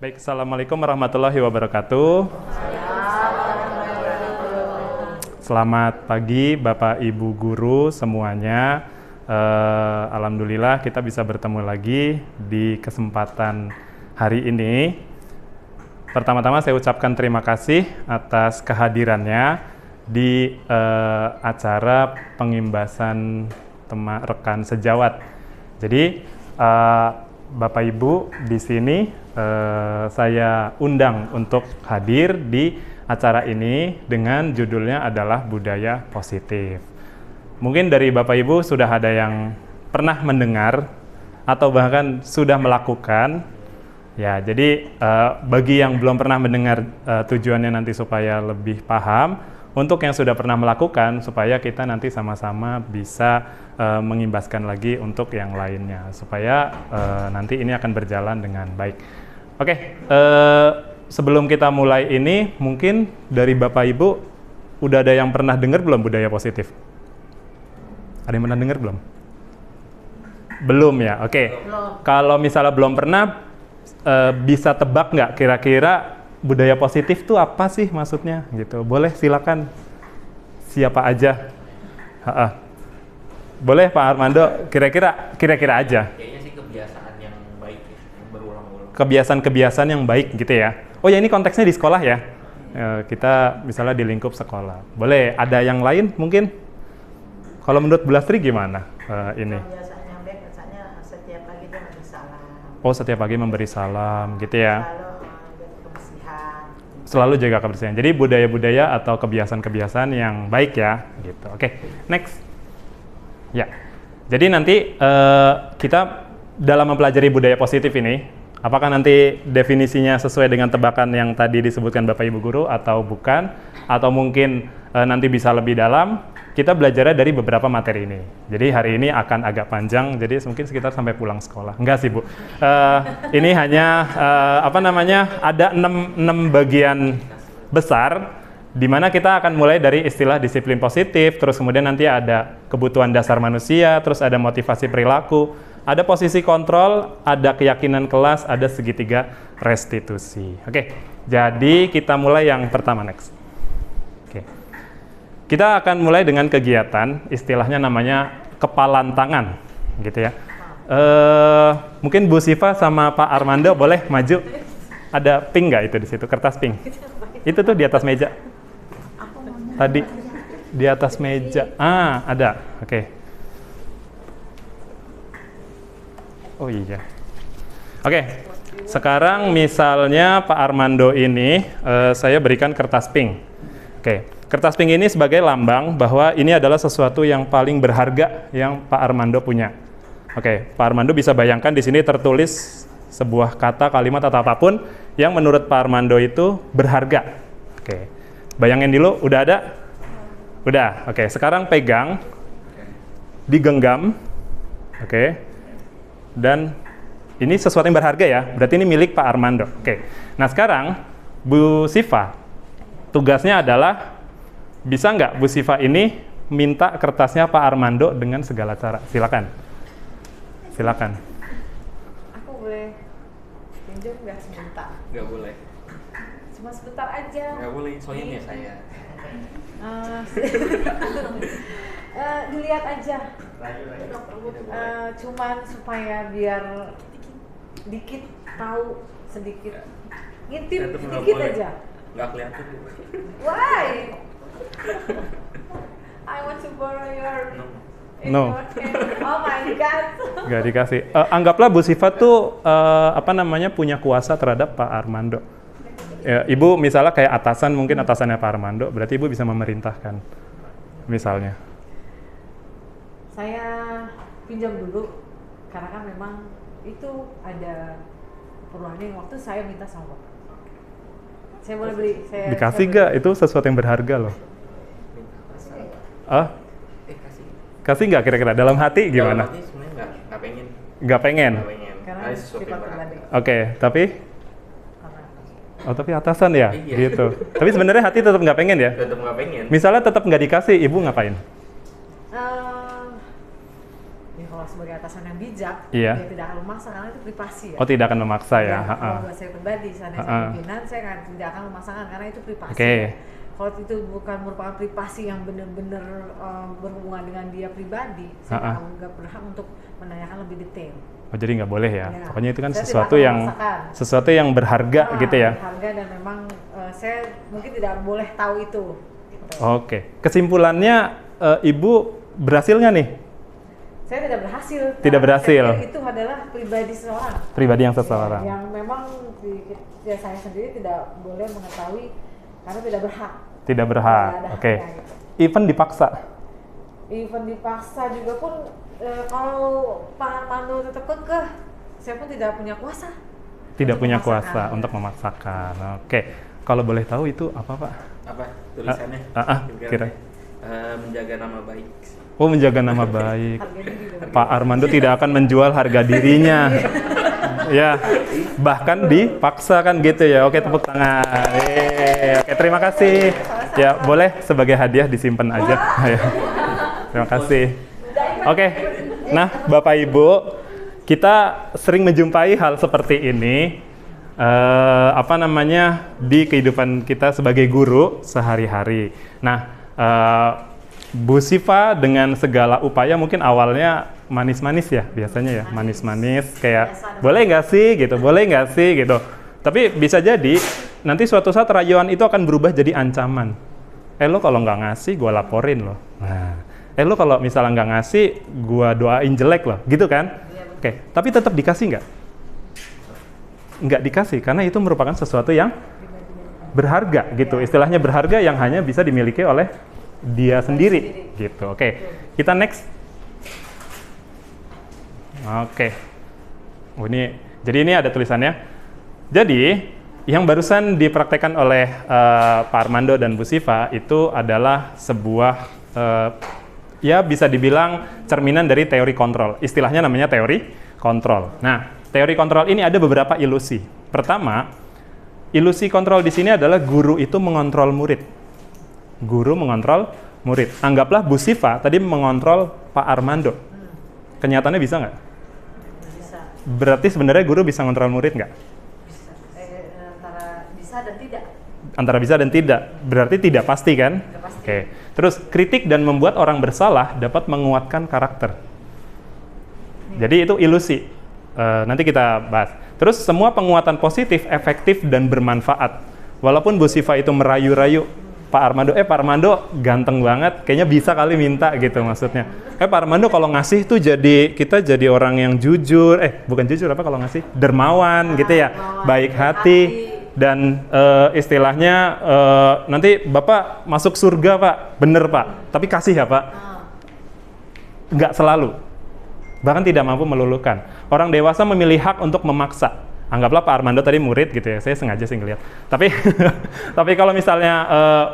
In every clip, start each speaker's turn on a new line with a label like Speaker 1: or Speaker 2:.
Speaker 1: Baik, Assalamualaikum warahmatullahi wabarakatuh. Selamat pagi Bapak Ibu Guru semuanya. Alhamdulillah kita bisa bertemu lagi di kesempatan hari ini. Pertama-tama saya ucapkan terima kasih atas kehadirannya di acara pengimbasan rekan sejawat. Jadi Bapak Ibu di sini saya undang untuk hadir di acara ini dengan judulnya adalah budaya positif. Mungkin dari Bapak Ibu sudah ada yang pernah mendengar atau bahkan sudah melakukan. Ya, jadi bagi yang belum pernah mendengar tujuannya nanti supaya lebih paham, untuk yang sudah pernah melakukan supaya kita nanti sama-sama bisa mengimbaskan lagi untuk yang lainnya supaya nanti ini akan berjalan dengan baik. Oke, sebelum kita mulai ini mungkin dari Bapak Ibu udah ada yang pernah dengar belum budaya positif? Ada yang pernah dengar belum? Belum ya, oke. Kalau misalnya belum pernah, bisa tebak nggak kira-kira budaya positif itu apa sih maksudnya? Gitu. Boleh silakan. Siapa aja? Boleh Pak Armando, kira-kira aja.
Speaker 2: Kayaknya sih kebiasaan yang baik ya, yang berulang-ulang.
Speaker 1: Kebiasaan-kebiasaan yang baik gitu ya. Oh ya, ini konteksnya di sekolah ya. Kita misalnya di lingkup sekolah. Boleh ada yang lain mungkin? Kalau menurut Bu Lastri gimana ini?
Speaker 3: Kebiasaan yang baik misalnya setiap pagi dia memberi salam.
Speaker 1: Oh, setiap pagi memberi salam gitu ya.
Speaker 3: Selalu jaga kebersihan.
Speaker 1: Selalu jaga kebersihan. Jadi budaya-budaya atau kebiasaan-kebiasaan yang baik ya, gitu. Oke, next. Ya. Jadi nanti kita dalam mempelajari budaya positif ini, apakah nanti definisinya sesuai dengan tebakan yang tadi disebutkan Bapak Ibu Guru atau bukan, atau mungkin nanti bisa lebih dalam, kita belajarnya dari beberapa materi ini. Jadi hari ini akan agak panjang, jadi mungkin sekitar sampai pulang sekolah. Enggak sih Bu. Ini hanya ada 6 bagian besar, di mana kita akan mulai dari istilah disiplin positif, terus kemudian nanti ada kebutuhan dasar manusia, terus ada motivasi perilaku, ada posisi kontrol, ada keyakinan kelas, ada segitiga restitusi. Oke, jadi kita mulai yang pertama, next. Oke. Kita akan mulai dengan kegiatan, istilahnya namanya kepalan tangan, gitu ya. Mungkin Bu Siva sama Pak Armando boleh maju. Ada pink nggak itu di situ, kertas pink? Itu tuh di atas meja. Tadi di atas meja. Ada. Oke. Oh iya. Oke. Sekarang misalnya Pak Armando ini saya berikan kertas pink. Oke. Kertas pink ini sebagai lambang bahwa ini adalah sesuatu yang paling berharga yang Pak Armando punya. Oke, Pak Armando bisa bayangkan di sini tertulis sebuah kata, kalimat atau apapun yang menurut Pak Armando itu berharga. Oke. Bayangin dulu, udah ada? Udah. Oke, sekarang pegang. Digenggam. Oke. Dan ini sesuatu yang berharga ya. Berarti ini milik Pak Armando. Oke. Nah, sekarang Bu Siva tugasnya adalah bisa nggak Bu Siva ini minta kertasnya Pak Armando dengan segala cara? Silakan. Silakan.
Speaker 3: Aku boleh pinjam nggak sebentar?
Speaker 2: Nggak boleh.
Speaker 3: Cuma sebentar aja.
Speaker 2: Nggak boleh, soalnya ini saya.
Speaker 3: Dilihat aja. Cuman supaya biar dikit tahu sedikit. Ngintip
Speaker 2: Itu nggak
Speaker 3: sedikit
Speaker 2: boleh.
Speaker 3: aja.
Speaker 2: Nggak kelihatan.
Speaker 3: Why? I want to borrow your
Speaker 1: No.
Speaker 3: Oh my god.
Speaker 1: Nggak dikasih. Anggaplah Bu Siva tuh punya kuasa terhadap Pak Armando. Ya, Ibu misalnya kayak atasan, mungkin atasannya Pak Armando, berarti Ibu bisa memerintahkan. Misalnya.
Speaker 3: Saya pinjam dulu karena kan memang itu ada keperluannya yang waktu saya minta sama Bapak. Saya boleh beli.
Speaker 1: Dikasih nggak? Itu sesuatu yang berharga loh.
Speaker 2: Kasih.
Speaker 1: Kasih nggak kira-kira? Dalam hati gimana?
Speaker 2: Dalam hati sebenarnya nggak pengen.
Speaker 1: Nggak pengen?
Speaker 2: Nggak pengen.
Speaker 3: Karena
Speaker 2: Ada sesuatu yang
Speaker 3: sifat
Speaker 2: berharga.
Speaker 3: pribadi.
Speaker 1: Oke, tapi?
Speaker 3: Karena
Speaker 1: Oh, tapi atasan ya?
Speaker 2: Iya.
Speaker 1: Gitu. Tapi sebenarnya hati tetap nggak pengen ya?
Speaker 2: Tetap nggak pengen.
Speaker 1: Misalnya tetap nggak dikasih, Ibu ngapain?
Speaker 3: ya kalau sebagai atasan yang bijak,
Speaker 1: Iya.
Speaker 3: dia tidak akan memaksa karena itu privasi ya.
Speaker 1: Oh, tidak akan memaksa ya.
Speaker 3: Ya,
Speaker 1: Ha-ha.
Speaker 3: kalau buat saya pribadi, seandainya saya pimpinan, saya tidak akan memaksakan karena itu privasi.
Speaker 1: Oke.
Speaker 3: Ya. Kalau itu bukan merupakan privasi yang benar-benar berhubungan dengan dia pribadi, saya nggak berhak untuk menanyakan lebih detail.
Speaker 1: Oh, jadi nggak boleh ya?
Speaker 3: Ya.
Speaker 1: Pokoknya itu kan
Speaker 3: Saya
Speaker 1: sesuatu
Speaker 3: tidak akan
Speaker 1: yang
Speaker 3: memaksakan.
Speaker 1: berharga gitu ya.
Speaker 3: Berharga dan memang saya mungkin tidak boleh tahu itu. Gitu.
Speaker 1: Oke. Kesimpulannya Ibu berhasil nggak nih?
Speaker 3: Saya tidak berhasil.
Speaker 1: Tidak berhasil.
Speaker 3: Saya pikir itu adalah pribadi seseorang.
Speaker 1: Pribadi yang seseorang.
Speaker 3: Yang memang saya sendiri tidak boleh mengetahui karena tidak berhak.
Speaker 1: Tidak berhak.
Speaker 3: Tidak ada
Speaker 1: Oke.
Speaker 3: haknya, gitu.
Speaker 1: Even dipaksa.
Speaker 3: Even dipaksa juga pun kalau Pak Armando tetap kekeh, saya pun tidak punya kuasa.
Speaker 1: Tidak
Speaker 3: untuk
Speaker 1: punya
Speaker 3: memaksakan.
Speaker 1: kuasa untuk memaksakan. Oke. Kalau boleh tahu itu apa, Pak?
Speaker 2: Apa tulisannya?
Speaker 1: Kira.
Speaker 2: Menjaga nama baik.
Speaker 1: Oh, menjaga nama baik.
Speaker 3: Harga diri juga.
Speaker 1: Pak Armando tidak akan menjual harga dirinya. Ya, bahkan dipaksa kan gitu ya. Oke, tepuk tangan. Oke, terima kasih. Ya, boleh sebagai hadiah disimpan aja. Ya. Terima kasih. Oke. Nah, Bapak Ibu, kita sering menjumpai hal seperti ini di kehidupan kita sebagai guru sehari-hari. Nah, Bu Siva dengan segala upaya mungkin awalnya manis-manis ya biasanya ya, manis-manis kayak boleh nggak sih gitu. Tapi bisa jadi nanti suatu saat rayuan itu akan berubah jadi ancaman. Lo kalau nggak ngasih gue laporin lo. Nah, lo kalau misalnya nggak ngasih gue doain jelek loh, gitu kan? Oke, tapi tetap dikasih nggak? Nggak dikasih karena itu merupakan sesuatu yang berharga gitu. Istilahnya berharga yang hanya bisa dimiliki oleh dia sendiri gitu. Oke. Kita next. Oke. Oh, jadi ini ada tulisannya. Jadi yang barusan dipraktekkan oleh Pak Armando dan Bu Siva itu adalah sebuah ya bisa dibilang cerminan dari teori kontrol. Istilahnya namanya teori kontrol. Nah, teori kontrol ini ada beberapa ilusi. Pertama, ilusi kontrol di sini adalah guru itu mengontrol murid. Guru mengontrol murid. Anggaplah Bu Siva tadi mengontrol Pak Armando. Kenyataannya bisa nggak?
Speaker 3: Bisa.
Speaker 1: Berarti sebenarnya guru bisa ngontrol murid nggak?
Speaker 3: Bisa. Antara bisa dan tidak.
Speaker 1: Antara bisa dan tidak. Berarti tidak pasti kan?
Speaker 3: Tidak pasti.
Speaker 1: Oke. Terus kritik dan membuat orang bersalah dapat menguatkan karakter. Jadi itu ilusi. Nanti kita bahas. Terus semua penguatan positif, efektif dan bermanfaat. Walaupun Bu Siva itu merayu-rayu, Pak Armando ganteng banget, kayaknya bisa kali minta gitu maksudnya. Pak Armando kalau ngasih tuh kita jadi orang yang jujur, bukan jujur apa kalau ngasih, dermawan gitu ya, baik hati dan istilahnya nanti Bapak masuk surga Pak, bener Pak, tapi kasih ya Pak. Nggak selalu, bahkan tidak mampu meluluhkan. Orang dewasa memilih hak untuk memaksa. Anggaplah Pak Armando tadi murid gitu ya, saya sengaja sih ngeliat. Tapi tapi kalau misalnya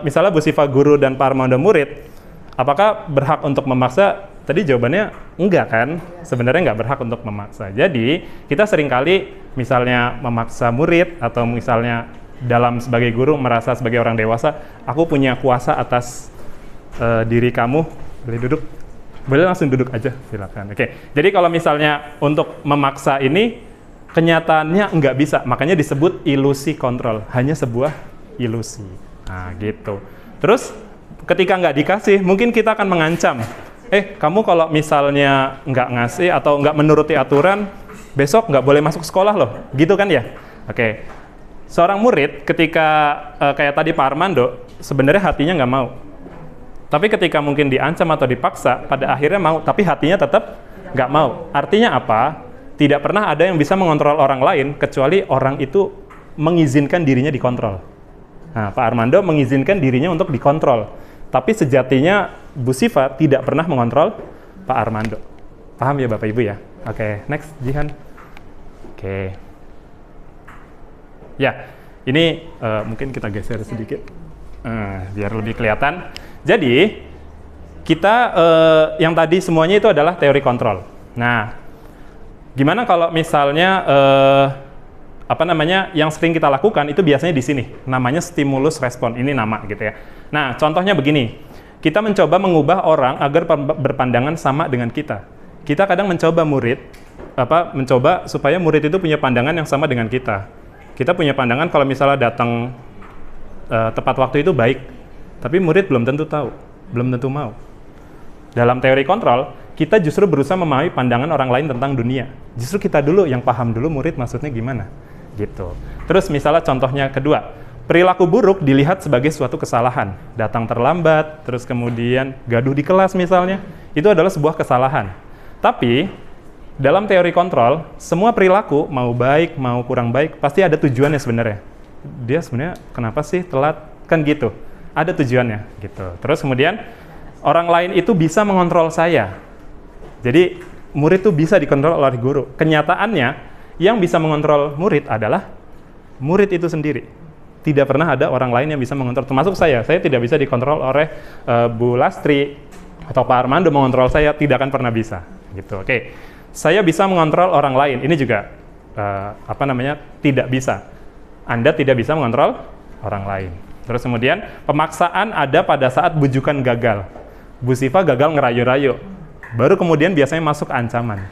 Speaker 1: Bu Siva guru dan Pak Armando murid, apakah berhak untuk memaksa? Tadi jawabannya enggak kan? Sebenarnya nggak berhak untuk memaksa. Jadi kita seringkali misalnya memaksa murid atau misalnya dalam sebagai guru merasa sebagai orang dewasa, aku punya kuasa atas diri kamu. Boleh duduk? Boleh langsung duduk aja, silakan. Oke. Jadi kalau misalnya untuk memaksa ini kenyataannya nggak bisa, makanya disebut ilusi kontrol, hanya sebuah ilusi. Nah gitu. Terus ketika nggak dikasih, mungkin kita akan mengancam. Kamu kalau misalnya nggak ngasih atau nggak menuruti aturan, besok nggak boleh masuk sekolah loh, gitu kan ya? Oke. Seorang murid ketika kayak tadi Pak Armando, sebenarnya hatinya nggak mau. Tapi ketika mungkin diancam atau dipaksa, pada akhirnya mau, tapi hatinya tetap nggak mau. Artinya apa? Tidak pernah ada yang bisa mengontrol orang lain kecuali orang itu mengizinkan dirinya dikontrol. Nah, Pak Armando mengizinkan dirinya untuk dikontrol. Tapi sejatinya Bu Siva tidak pernah mengontrol Pak Armando. Paham ya Bapak Ibu ya? Oke, next Jihan. Oke. Ya, ini mungkin kita geser sedikit biar lebih kelihatan. Jadi kita yang tadi semuanya itu adalah teori kontrol. Nah, gimana kalau misalnya yang sering kita lakukan itu biasanya di sini, namanya stimulus respon. Ini nama gitu ya. Nah, contohnya begini. Kita mencoba mengubah orang agar berpandangan sama dengan kita. kita kadang mencoba supaya murid itu punya pandangan yang sama dengan kita. Kita punya pandangan kalau misalnya datang tepat waktu itu baik, tapi murid belum tentu tahu, belum tentu mau. Dalam teori kontrol, kita justru berusaha memahami pandangan orang lain tentang dunia. Justru kita dulu yang paham dulu murid maksudnya gimana, gitu. Terus misalnya contohnya kedua, perilaku buruk dilihat sebagai suatu kesalahan. Datang terlambat, terus kemudian gaduh di kelas misalnya, itu adalah sebuah kesalahan. Tapi dalam teori kontrol, semua perilaku mau baik mau kurang baik pasti ada tujuannya sebenarnya. Dia sebenarnya kenapa sih telat? Kan gitu. Ada tujuannya gitu. Terus kemudian orang lain itu bisa mengontrol saya. Jadi murid itu bisa dikontrol oleh guru. Kenyataannya yang bisa mengontrol murid adalah murid itu sendiri. Tidak pernah ada orang lain yang bisa mengontrol, termasuk saya. Saya tidak bisa dikontrol oleh Bu Lastri atau Pak Armando mengontrol saya, tidak akan pernah bisa. Gitu. Oke. Saya bisa mengontrol orang lain. Ini juga tidak bisa. Anda tidak bisa mengontrol orang lain. Terus kemudian pemaksaan ada pada saat bujukan gagal. Bu Siva gagal ngerayu-rayu. Baru kemudian biasanya masuk ancaman.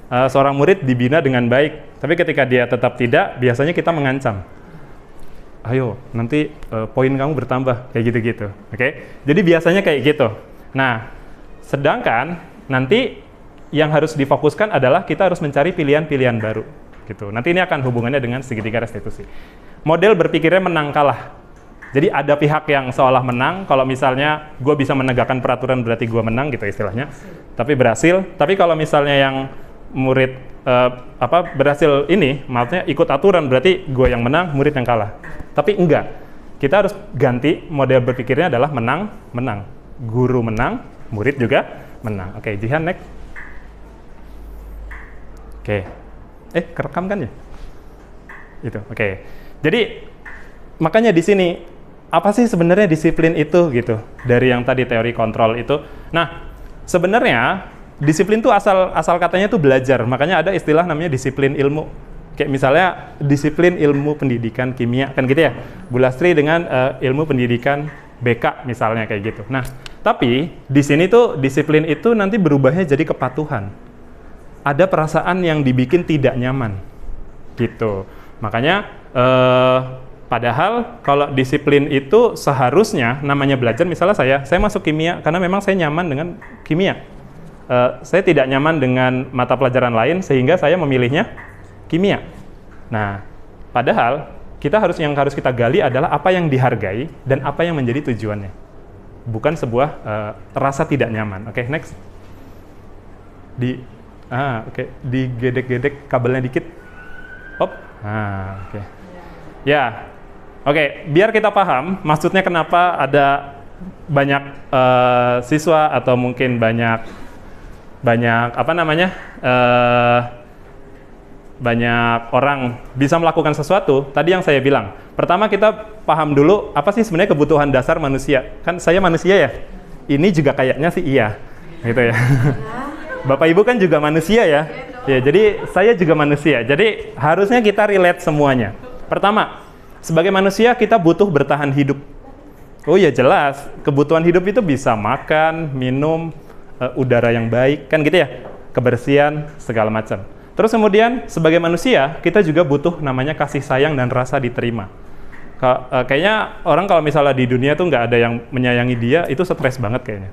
Speaker 1: Seorang murid dibina dengan baik, tapi ketika dia tetap tidak, biasanya kita mengancam. Ayo, nanti poin kamu bertambah, kayak gitu-gitu. Oke? Jadi biasanya kayak gitu. Nah, sedangkan nanti yang harus difokuskan adalah kita harus mencari pilihan-pilihan baru. Gitu. Nanti ini akan hubungannya dengan segitiga restitusi. Model berpikirnya menang kalah. Jadi ada pihak yang seolah menang, kalau misalnya gue bisa menegakkan peraturan berarti gue menang gitu istilahnya. Tapi berhasil. Tapi kalau misalnya yang murid berhasil ini, maksudnya ikut aturan berarti gue yang menang, murid yang kalah. Tapi enggak. Kita harus ganti model berpikirnya adalah menang. Guru menang, murid juga menang. Oke, Jihan next. Oke. Kerekam kan ya? Itu, oke. Jadi, makanya di sini, apa sih sebenarnya disiplin itu gitu? Dari yang tadi teori kontrol itu. Nah, sebenarnya disiplin itu asal katanya itu belajar. Makanya ada istilah namanya disiplin ilmu. Kayak misalnya disiplin ilmu pendidikan kimia, kan gitu ya? Bu Lastri dengan ilmu pendidikan BK misalnya kayak gitu. Nah, tapi di sini tuh disiplin itu nanti berubahnya jadi kepatuhan. Ada perasaan yang dibikin tidak nyaman, gitu. Makanya, padahal kalau disiplin itu seharusnya namanya belajar. Misalnya saya masuk kimia karena memang saya nyaman dengan kimia. Saya tidak nyaman dengan mata pelajaran lain sehingga saya memilihnya kimia. Nah, padahal yang harus kita gali adalah apa yang dihargai dan apa yang menjadi tujuannya. Bukan sebuah rasa tidak nyaman. Oke, next. Digedek-gedek kabelnya dikit. Oke. Ya. Oke, biar kita paham maksudnya kenapa ada banyak siswa atau mungkin banyak banyak orang bisa melakukan sesuatu. Tadi yang saya bilang, pertama kita paham dulu apa sih sebenarnya kebutuhan dasar manusia. Kan saya manusia ya, ini juga kayaknya sih iya, gitu ya. Bapak Ibu kan juga manusia ya. Ya, jadi saya juga manusia. Jadi harusnya kita relate semuanya. Pertama, sebagai manusia kita butuh bertahan hidup. Oh ya jelas, kebutuhan hidup itu bisa makan, minum, udara yang baik, kan gitu ya. Kebersihan, segala macam. Terus kemudian sebagai manusia kita juga butuh namanya kasih sayang dan rasa diterima. Kayaknya orang kalau misalnya di dunia tuh nggak ada yang menyayangi dia, itu stres banget kayaknya.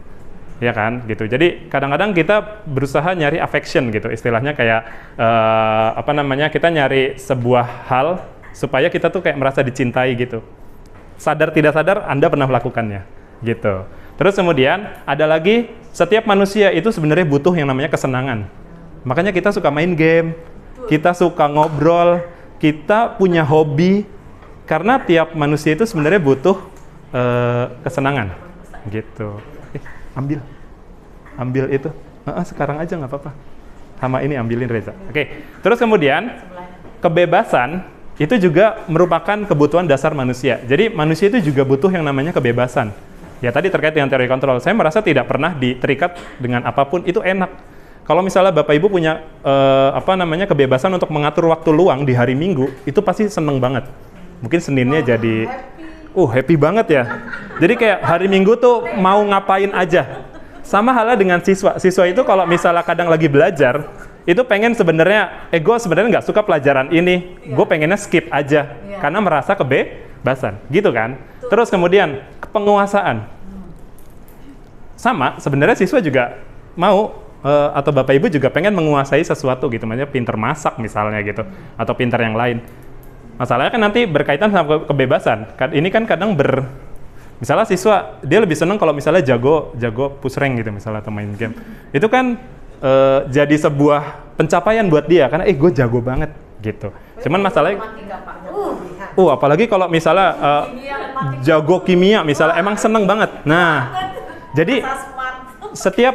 Speaker 1: Ya kan, gitu. Jadi kadang-kadang kita berusaha nyari affection gitu, istilahnya kayak kita nyari sebuah hal supaya kita tuh kayak merasa dicintai gitu. Sadar tidak sadar Anda pernah melakukannya, gitu. Terus kemudian ada lagi, setiap manusia itu sebenarnya butuh yang namanya kesenangan. Makanya kita suka main game, kita suka ngobrol, kita punya hobi, karena tiap manusia itu sebenarnya butuh kesenangan, gitu. Ambil itu. Sekarang aja nggak apa-apa. Sama ini ambilin Reza. Oke. Terus kemudian kebebasan itu juga merupakan kebutuhan dasar manusia. Jadi manusia itu juga butuh yang namanya kebebasan. Ya tadi terkait dengan teori kontrol. Saya merasa tidak pernah terikat dengan apapun itu enak. Kalau misalnya Bapak Ibu punya kebebasan untuk mengatur waktu luang di hari Minggu, itu pasti seneng banget. Mungkin Seninnya jadi happy banget ya. Jadi kayak hari Minggu tuh mau ngapain aja. Sama halnya dengan siswa. Siswa itu kalau misalnya kadang lagi belajar, itu pengen sebenarnya, gue sebenarnya nggak suka pelajaran ini, gue pengennya skip aja, karena merasa kebebasan, gitu kan. Terus kemudian, penguasaan. Sama, sebenarnya siswa juga mau, atau bapak ibu juga pengen menguasai sesuatu gitu, maksudnya pinter masak misalnya gitu, atau pinter yang lain. Masalahnya kan nanti berkaitan sama kebebasan. Ini kan kadang misalnya siswa dia lebih seneng kalau misalnya jago push rank gitu misalnya atau main game. Itu kan jadi sebuah pencapaian buat dia karena gue jago banget gitu. Cuman masalahnya apalagi kalau misalnya jago kimia misalnya emang seneng banget. Nah, jadi setiap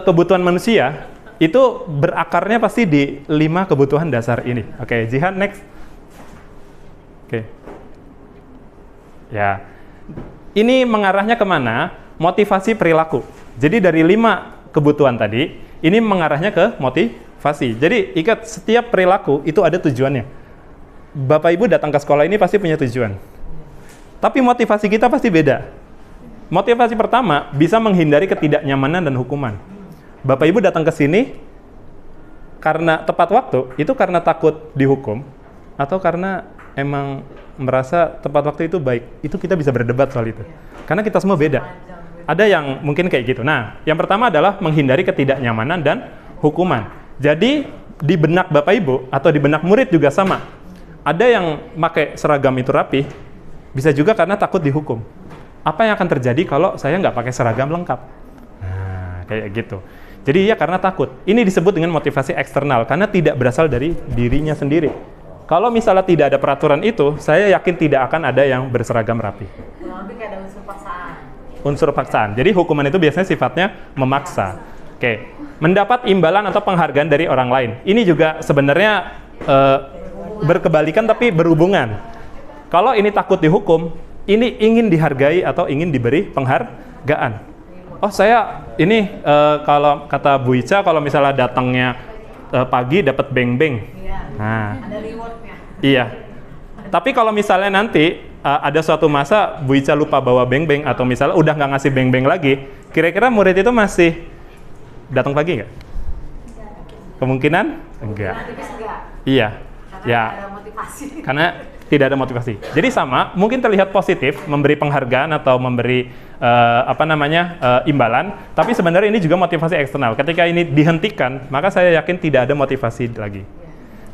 Speaker 1: kebutuhan manusia itu berakarnya pasti di 5 kebutuhan dasar ini. Oke, Jihan next. Oke. Ya. Ini mengarahnya kemana? Motivasi perilaku. Jadi dari 5 kebutuhan tadi, ini mengarahnya ke motivasi. Jadi ikat setiap perilaku itu ada tujuannya. Bapak Ibu datang ke sekolah ini pasti punya tujuan. Tapi motivasi kita pasti beda. Motivasi pertama bisa menghindari ketidaknyamanan dan hukuman. Bapak Ibu datang ke sini karena tepat waktu, itu karena takut dihukum atau karena emang merasa tepat waktu itu baik. Itu kita bisa berdebat soal itu. Karena kita semua beda. Ada yang mungkin kayak gitu. Nah, yang pertama adalah menghindari ketidaknyamanan dan hukuman. Jadi, di benak Bapak Ibu atau di benak murid juga sama. Ada yang pakai seragam itu rapi, bisa juga karena takut dihukum. Apa yang akan terjadi kalau saya nggak pakai seragam lengkap? Nah, kayak gitu. Jadi ya karena takut. Ini disebut dengan motivasi eksternal, karena tidak berasal dari dirinya sendiri. Kalau misalnya tidak ada peraturan itu, saya yakin tidak akan ada yang berseragam rapi.
Speaker 3: Lebih kayak ada unsur paksaan.
Speaker 1: Unsur paksaan. Jadi hukuman itu biasanya sifatnya memaksa. Oke. Mendapat imbalan atau penghargaan dari orang lain. Ini juga sebenarnya berkebalikan tapi berhubungan. Kalau ini takut dihukum, ini ingin dihargai atau ingin diberi penghargaan. Oh saya ini kalau kata Bu Ica, kalau misalnya datangnya pagi dapat beng-beng. Nah,
Speaker 3: ada rewardnya.
Speaker 1: Iya. Tapi kalau misalnya nanti ada suatu masa Bu Ica lupa bawa beng-beng atau misalnya udah nggak ngasih beng-beng lagi, kira-kira murid itu masih datang pagi nggak? Kemungkinan enggak. Iya. Ya.
Speaker 3: Ada motivasi.
Speaker 1: Karena tidak ada motivasi. Jadi sama, mungkin terlihat positif memberi penghargaan atau memberi imbalan, tapi sebenarnya ini juga motivasi eksternal. Ketika ini dihentikan, maka saya yakin tidak ada motivasi lagi.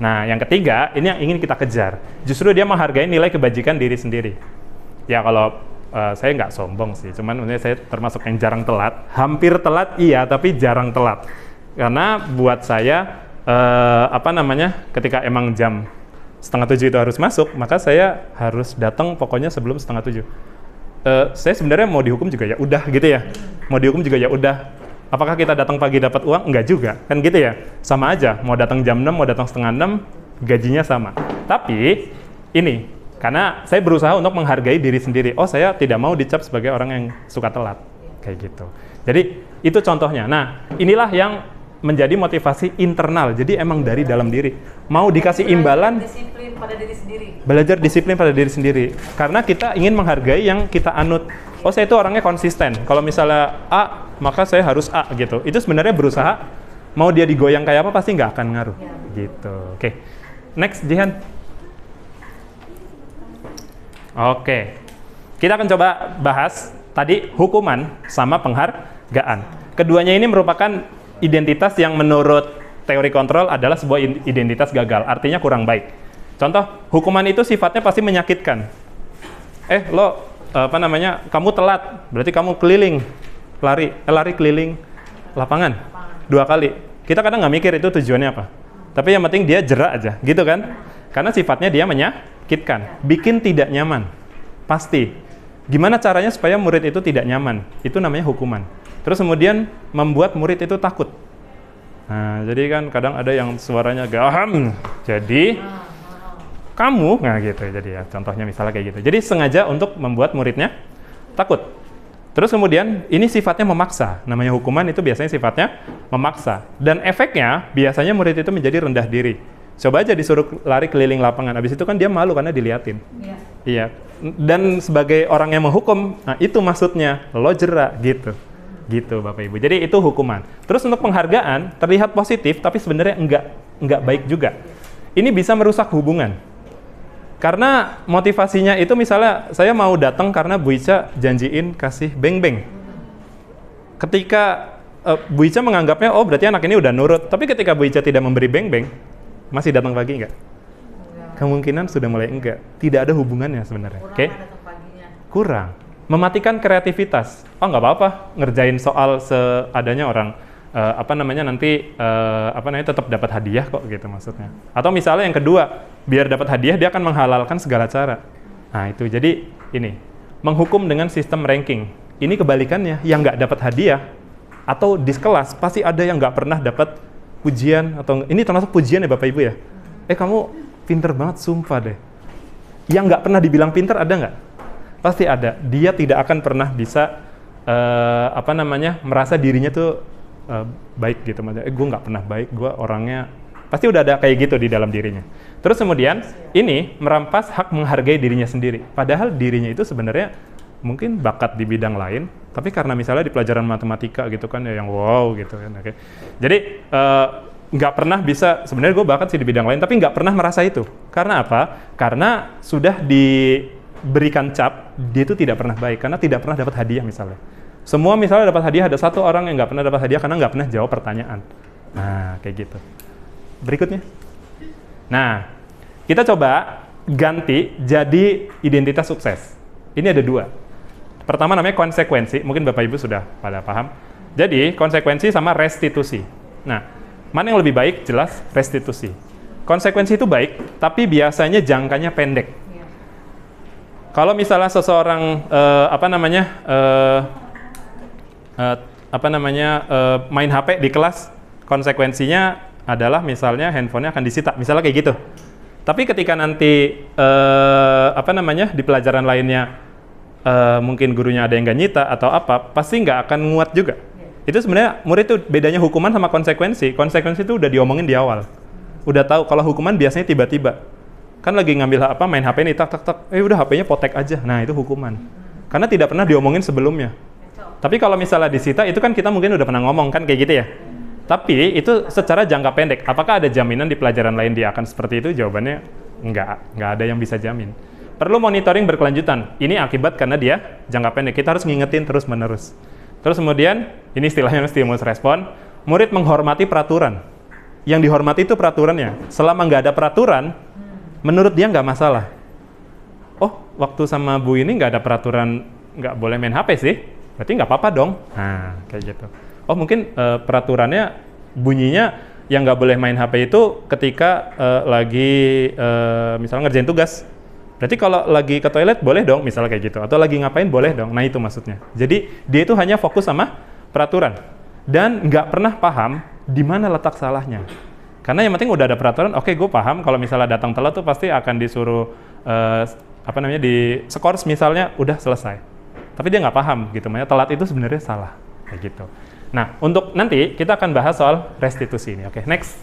Speaker 1: Nah, yang ketiga, ini yang ingin kita kejar. Justru dia menghargai nilai kebajikan diri sendiri. Ya, kalau saya nggak sombong sih, cuman saya termasuk yang jarang telat. Hampir telat, iya, tapi jarang telat. Karena buat saya, ketika emang jam 6:30 itu harus masuk, maka saya harus datang pokoknya sebelum 6:30. Saya sebenarnya mau dihukum juga ya udah gitu ya. Mau dihukum juga ya udah. Apakah kita datang pagi dapat uang? Enggak juga, kan gitu ya. Sama aja, mau datang jam 6, mau datang setengah 6, gajinya sama. Tapi, ini, karena saya berusaha untuk menghargai diri sendiri. Oh, saya tidak mau dicap sebagai orang yang suka telat. Kayak gitu. Jadi, itu contohnya. Nah, inilah yang menjadi motivasi internal. Jadi, emang dari dalam diri. Mau dikasih imbalan,
Speaker 3: Disiplin pada diri sendiri.
Speaker 1: belajar disiplin pada diri sendiri. Karena kita ingin menghargai yang kita anut. Oh, saya itu orangnya konsisten. Kalau misalnya A, maka saya harus A gitu. Itu sebenarnya berusaha, mau dia digoyang kayak apa pasti nggak akan ngaruh.
Speaker 3: Ya.
Speaker 1: Gitu. Oke. Next, Jihan. Oke. Kita akan coba bahas tadi hukuman sama penghargaan. Keduanya ini merupakan identitas yang menurut teori kontrol adalah sebuah identitas gagal. Artinya kurang baik. Contoh, hukuman itu sifatnya pasti menyakitkan. Kamu telat, berarti kamu lari keliling lapangan 2 kali. Kita kadang nggak mikir itu tujuannya apa. Tapi yang penting dia jerak aja, gitu kan? Karena sifatnya dia menyakitkan, bikin tidak nyaman. Pasti. Gimana caranya supaya murid itu tidak nyaman? Itu namanya hukuman. Terus kemudian membuat murid itu takut. Nah, jadi kan kadang ada yang suaranya gaham. Jadi kamu, nah gitu jadi ya, contohnya misalnya kayak gitu. Jadi sengaja untuk membuat muridnya takut. Terus kemudian ini sifatnya memaksa. Namanya hukuman itu biasanya sifatnya memaksa. Dan efeknya biasanya murid itu menjadi rendah diri. Coba aja disuruh lari keliling lapangan. Habis itu kan dia malu karena diliatin. Iya. Dan sebagai orang yang menghukum, nah itu maksudnya lo jerak gitu. Gitu Bapak Ibu. Jadi itu hukuman. Terus untuk penghargaan terlihat positif tapi sebenarnya enggak baik juga. Ini bisa merusak hubungan. Karena motivasinya itu misalnya saya mau datang karena Bu Ica janjiin kasih beng-beng. Ketika Bu Ica menganggapnya oh berarti anak ini udah nurut. Tapi ketika Bu Ica tidak memberi beng-beng, masih datang pagi enggak? Kemungkinan sudah mulai enggak. Tidak ada hubungannya sebenarnya. Oke? Kurang. Mematikan kreativitas. Oh nggak apa-apa, ngerjain soal seadanya orang nanti tetap dapat hadiah kok gitu maksudnya. Atau misalnya yang kedua, biar dapat hadiah dia akan menghalalkan segala cara. Nah itu jadi ini menghukum dengan sistem ranking. Ini kebalikannya, yang nggak dapat hadiah atau di kelas pasti ada yang nggak pernah dapat pujian atau ini termasuk pujian ya Bapak Ibu ya. Kamu pinter banget sumpah deh. Yang nggak pernah dibilang pinter ada nggak? Pasti ada. Dia tidak akan pernah bisa merasa dirinya tuh baik gitu. Gue nggak pernah baik, gue orangnya pasti udah ada kayak gitu di dalam dirinya. Terus kemudian ini merampas hak menghargai dirinya sendiri. Padahal dirinya itu sebenarnya mungkin bakat di bidang lain, tapi karena misalnya di pelajaran matematika gitu kan ya yang wow gitu kan. Okay. Jadi nggak pernah bisa, sebenarnya gue bakat sih di bidang lain, tapi nggak pernah merasa itu. Karena apa? Karena sudah diberikan cap, dia itu tidak pernah baik, karena tidak pernah dapat hadiah misalnya. Semua misalnya dapat hadiah, ada satu orang yang nggak pernah dapat hadiah karena nggak pernah jawab pertanyaan. Nah, kayak gitu. Berikutnya. Nah, kita coba ganti jadi identitas sukses. Ini ada dua. Pertama namanya konsekuensi, mungkin Bapak Ibu sudah pada paham. Jadi, konsekuensi sama restitusi. Nah, mana yang lebih baik? Jelas restitusi. Konsekuensi itu baik, tapi biasanya jangkanya pendek. Kalau misalnya seseorang main HP di kelas, konsekuensinya adalah misalnya handphonenya akan disita, misalnya kayak gitu. Tapi ketika nanti di pelajaran lainnya mungkin gurunya ada yang nggak nyita atau apa, pasti nggak akan nguat juga. Itu sebenarnya murid itu bedanya hukuman sama konsekuensi. Konsekuensi itu udah diomongin di awal. Udah tahu, kalau hukuman biasanya tiba-tiba. Kan lagi ngambil main HP nih, tak, udah HP-nya potek aja. Nah, itu hukuman. Karena tidak pernah diomongin sebelumnya. Tapi kalau misalnya disita, itu kan kita mungkin udah pernah ngomong, kan kayak gitu ya. Tapi itu secara jangka pendek. Apakah ada jaminan di pelajaran lain dia akan seperti itu? Jawabannya nggak ada yang bisa jamin. Perlu monitoring berkelanjutan. Ini akibat karena dia jangka pendek. Kita harus ngingetin terus-menerus. Terus kemudian, ini istilahnya stimulus respon, murid menghormati peraturan. Yang dihormati itu peraturannya. Selama nggak ada peraturan, menurut dia nggak masalah. Oh, waktu sama Bu ini nggak ada peraturan nggak boleh main HP sih, berarti nggak apa-apa dong. Nah, kayak gitu. Oh, mungkin peraturannya bunyinya yang nggak boleh main HP itu ketika lagi misalnya ngerjain tugas. Berarti kalau lagi ke toilet boleh dong, misalnya kayak gitu. Atau lagi ngapain boleh dong. Nah, itu maksudnya. Jadi, dia itu hanya fokus sama peraturan. Dan nggak pernah paham di mana letak salahnya. Karena yang penting udah ada peraturan, oke, gue paham kalau misalnya datang telat tuh pasti akan disuruh di skors misalnya udah selesai. Tapi dia nggak paham gitu, makanya telat itu sebenarnya salah kayak gitu. Nah, untuk nanti kita akan bahas soal restitusi ini. Oke, next.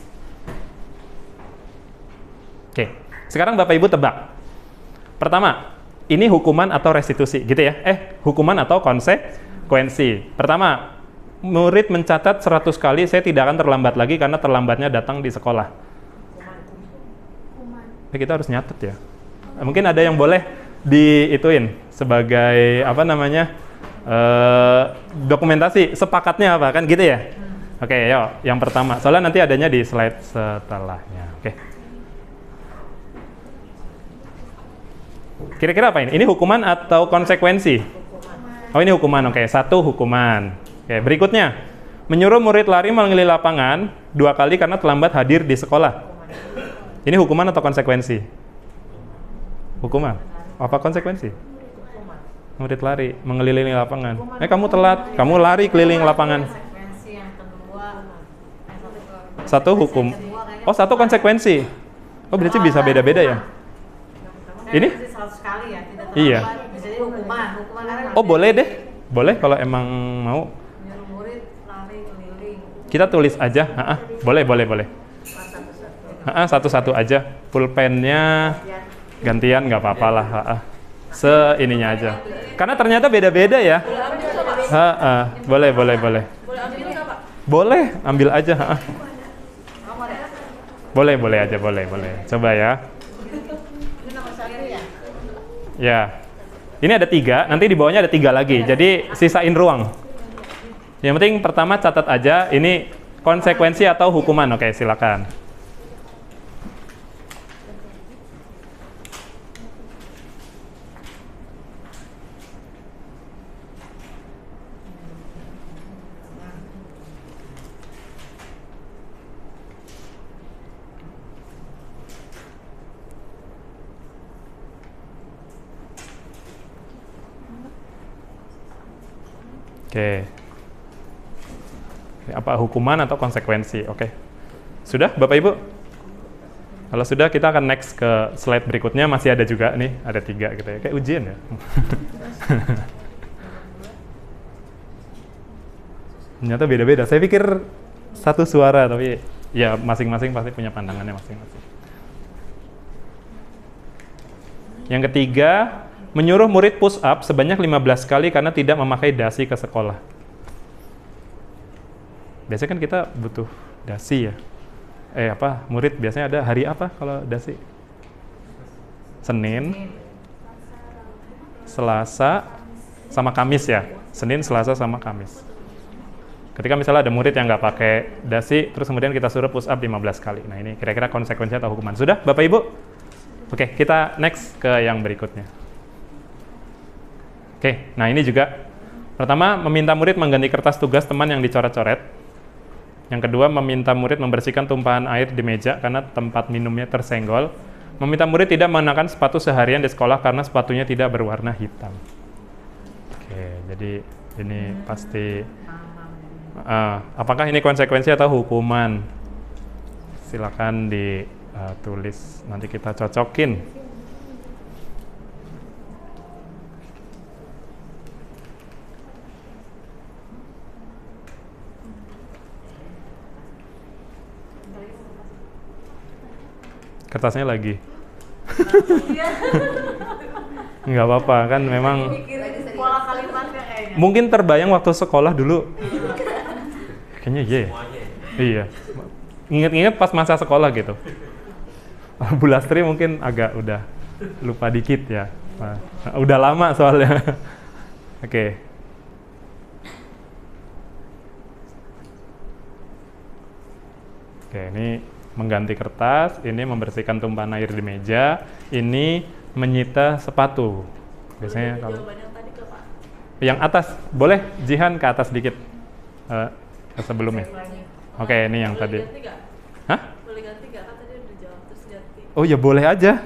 Speaker 1: Oke, sekarang Bapak Ibu tebak. Pertama, ini hukuman atau restitusi gitu ya? Hukuman atau konsekuensi. Pertama, murid mencatat 100 kali, saya tidak akan terlambat lagi karena terlambatnya datang di sekolah. Kita harus nyatet ya. Mungkin ada yang boleh diituin sebagai dokumentasi sepakatnya apa kan gitu ya. Oke, yuk yang pertama. Soalnya nanti adanya di slide setelahnya. Oke. Kira-kira apa ini? Ini hukuman atau konsekuensi? Oh, ini hukuman. Oke, satu hukuman. Oke, berikutnya. Menyuruh murid lari mengelilingi lapangan 2 kali karena terlambat hadir di sekolah. Ini hukuman atau konsekuensi? Hukuman. Apa konsekuensi? Murid lari mengelilingi lapangan. Kamu telat, kamu lari keliling lapangan.
Speaker 3: Konsekuensi yang kedua.
Speaker 1: Satu hukum. Oh, satu konsekuensi. Oh, berarti bisa beda-beda ya? Ini?
Speaker 3: 100 kali ya, tidak terlambat.
Speaker 1: Iya.
Speaker 3: Bisa jadi hukuman.
Speaker 1: Oh, boleh deh. Boleh kalau emang mau.
Speaker 3: Nyuruh murid lari keliling.
Speaker 1: Kita tulis aja. Boleh. Satu-satu aja. Pulpennya gantian nggak apa-apa lah. Seininya aja. Karena ternyata beda-beda ya. Boleh, boleh, boleh.
Speaker 3: Boleh ambil nggak Pak?
Speaker 1: Boleh, ambil aja.
Speaker 3: Nomor ya?
Speaker 1: Boleh, boleh aja, boleh, boleh. Coba ya.
Speaker 3: Ini nomor 1 ya?
Speaker 1: Ya. Ini ada 3, nanti di bawahnya ada 3 lagi. Jadi sisain ruang. Yang penting pertama catat aja, ini konsekuensi atau hukuman. Oke, silakan. Oke. Ini apa hukuman atau konsekuensi? Oke. Sudah Bapak Ibu? Kalau sudah kita akan next ke slide berikutnya, masih ada juga nih, ada 3 gitu ya. Kayak ujian ya. Ternyata beda-beda. Saya pikir satu suara, tapi ya masing-masing pasti punya pandangannya masing-masing. Yang ketiga, menyuruh murid push up sebanyak 15 kali karena tidak memakai dasi ke sekolah. Biasanya kan kita butuh dasi ya. Murid biasanya ada hari apa kalau dasi? Senin, Selasa, sama Kamis ya. Senin, Selasa, sama Kamis. Ketika misalnya ada murid yang nggak pakai dasi, terus kemudian kita suruh push up 15 kali. Nah ini kira-kira konsekuensinya atau hukuman. Sudah Bapak Ibu? Oke, kita next ke yang berikutnya. Oke, nah ini juga. Pertama, meminta murid mengganti kertas tugas teman yang dicoret-coret. Yang kedua, meminta murid membersihkan tumpahan air di meja karena tempat minumnya tersenggol. Meminta murid tidak mengenakan sepatu seharian di sekolah karena sepatunya tidak berwarna hitam. Oke, jadi ini pasti. Apakah ini konsekuensi atau hukuman? Silakan ditulis, nanti kita cocokin. Kertasnya lagi. Nggak apa-apa, kan memang
Speaker 3: Pola kalimatnya kayaknya.
Speaker 1: mungkin terbayang waktu sekolah dulu. Kayaknya iya. Iya. Ingat-ingat pas masa sekolah gitu. Bu Lastri mungkin agak udah lupa dikit ya. Nah, udah lama soalnya. Oke. Oke, ini mengganti kertas, ini membersihkan tumpahan air di meja, ini menyita sepatu. Biasanya kalau yang atas, boleh Jihan ke atas dikit ke sebelumnya. Oke, ini yang tadi. Hah?
Speaker 4: Boleh ganti nggak? Kan tadi udah jawab terus ganti.
Speaker 1: Oh ya boleh aja.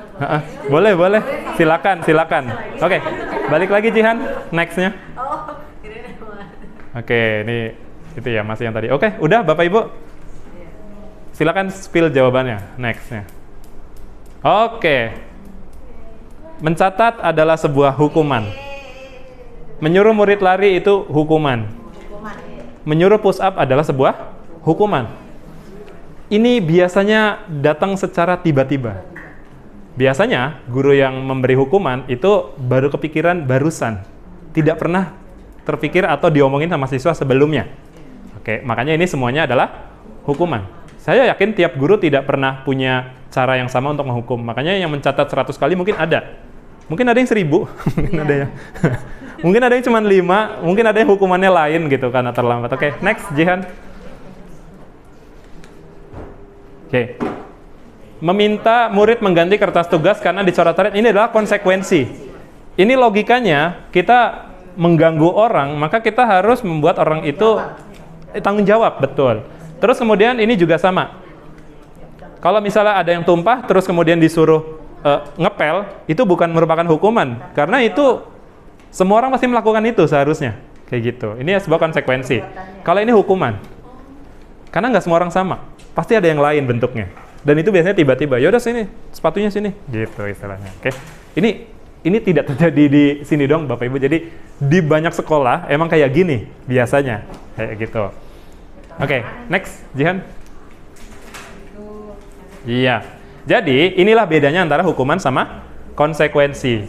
Speaker 1: Boleh, boleh. Silakan, silakan. Oke, balik lagi Jihan, nextnya.
Speaker 3: Oh, kirain emang.
Speaker 1: Oke, ini itu ya masih yang tadi. Oke, udah Bapak Ibu. Silakan spill jawabannya, nextnya. Oke. Mencatat adalah sebuah hukuman. Menyuruh murid lari itu hukuman. Menyuruh push up adalah sebuah hukuman. Ini biasanya datang secara tiba-tiba. Biasanya guru yang memberi hukuman itu baru kepikiran barusan. Tidak pernah terpikir atau diomongin sama siswa sebelumnya. Oke, makanya ini semuanya adalah hukuman. Saya yakin tiap guru tidak pernah punya cara yang sama untuk menghukum. Makanya yang mencatat 100 kali mungkin ada. Mungkin ada yang 1000, mungkin ada yang mungkin ada yang cuma 5, mungkin ada yang hukumannya lain gitu karena terlambat. Oke, next Jihan. Oke. Meminta murid mengganti kertas tugas karena dicoret-coret, ini adalah konsekuensi. Ini logikanya, kita mengganggu orang, maka kita harus membuat orang itu tanggung jawab, betul. Terus kemudian ini juga sama. Kalau misalnya ada yang tumpah, terus kemudian disuruh ngepel, itu bukan merupakan hukuman. Karena itu, semua orang pasti melakukan itu seharusnya. Kayak gitu. Ini sebuah konsekuensi. Kalau ini hukuman. Karena nggak semua orang sama. Pasti ada yang lain bentuknya. Dan itu biasanya tiba-tiba, yaudah sini, sepatunya sini. Gitu istilahnya. Oke. Ini tidak terjadi di sini dong Bapak Ibu. Jadi di banyak sekolah emang kayak gini biasanya. Kayak gitu. Oke, next, Jihan. Iya. Jadi, inilah bedanya antara hukuman sama konsekuensi.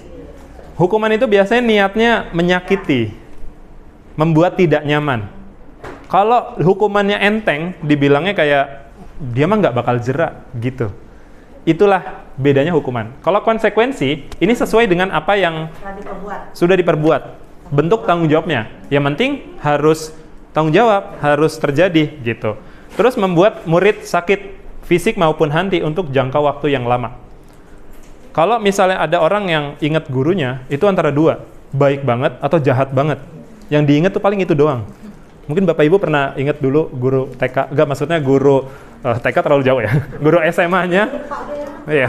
Speaker 1: Hukuman itu biasanya niatnya menyakiti. membuat tidak nyaman. Kalau hukumannya enteng, dibilangnya kayak dia mah nggak bakal jerak gitu. Itulah bedanya hukuman. Kalau konsekuensi, ini sesuai dengan apa yang sudah diperbuat. Bentuk tanggung jawabnya. Yang penting harus tanggung jawab, harus terjadi gitu. Terus membuat murid sakit fisik maupun hati untuk jangka waktu yang lama. Kalau misalnya ada orang yang ingat gurunya, itu antara dua, baik banget atau jahat banget. Yang diingat tuh paling itu doang. Mungkin Bapak Ibu pernah ingat dulu guru TK, enggak maksudnya guru TK terlalu jauh ya. Guru SMA-nya, iya.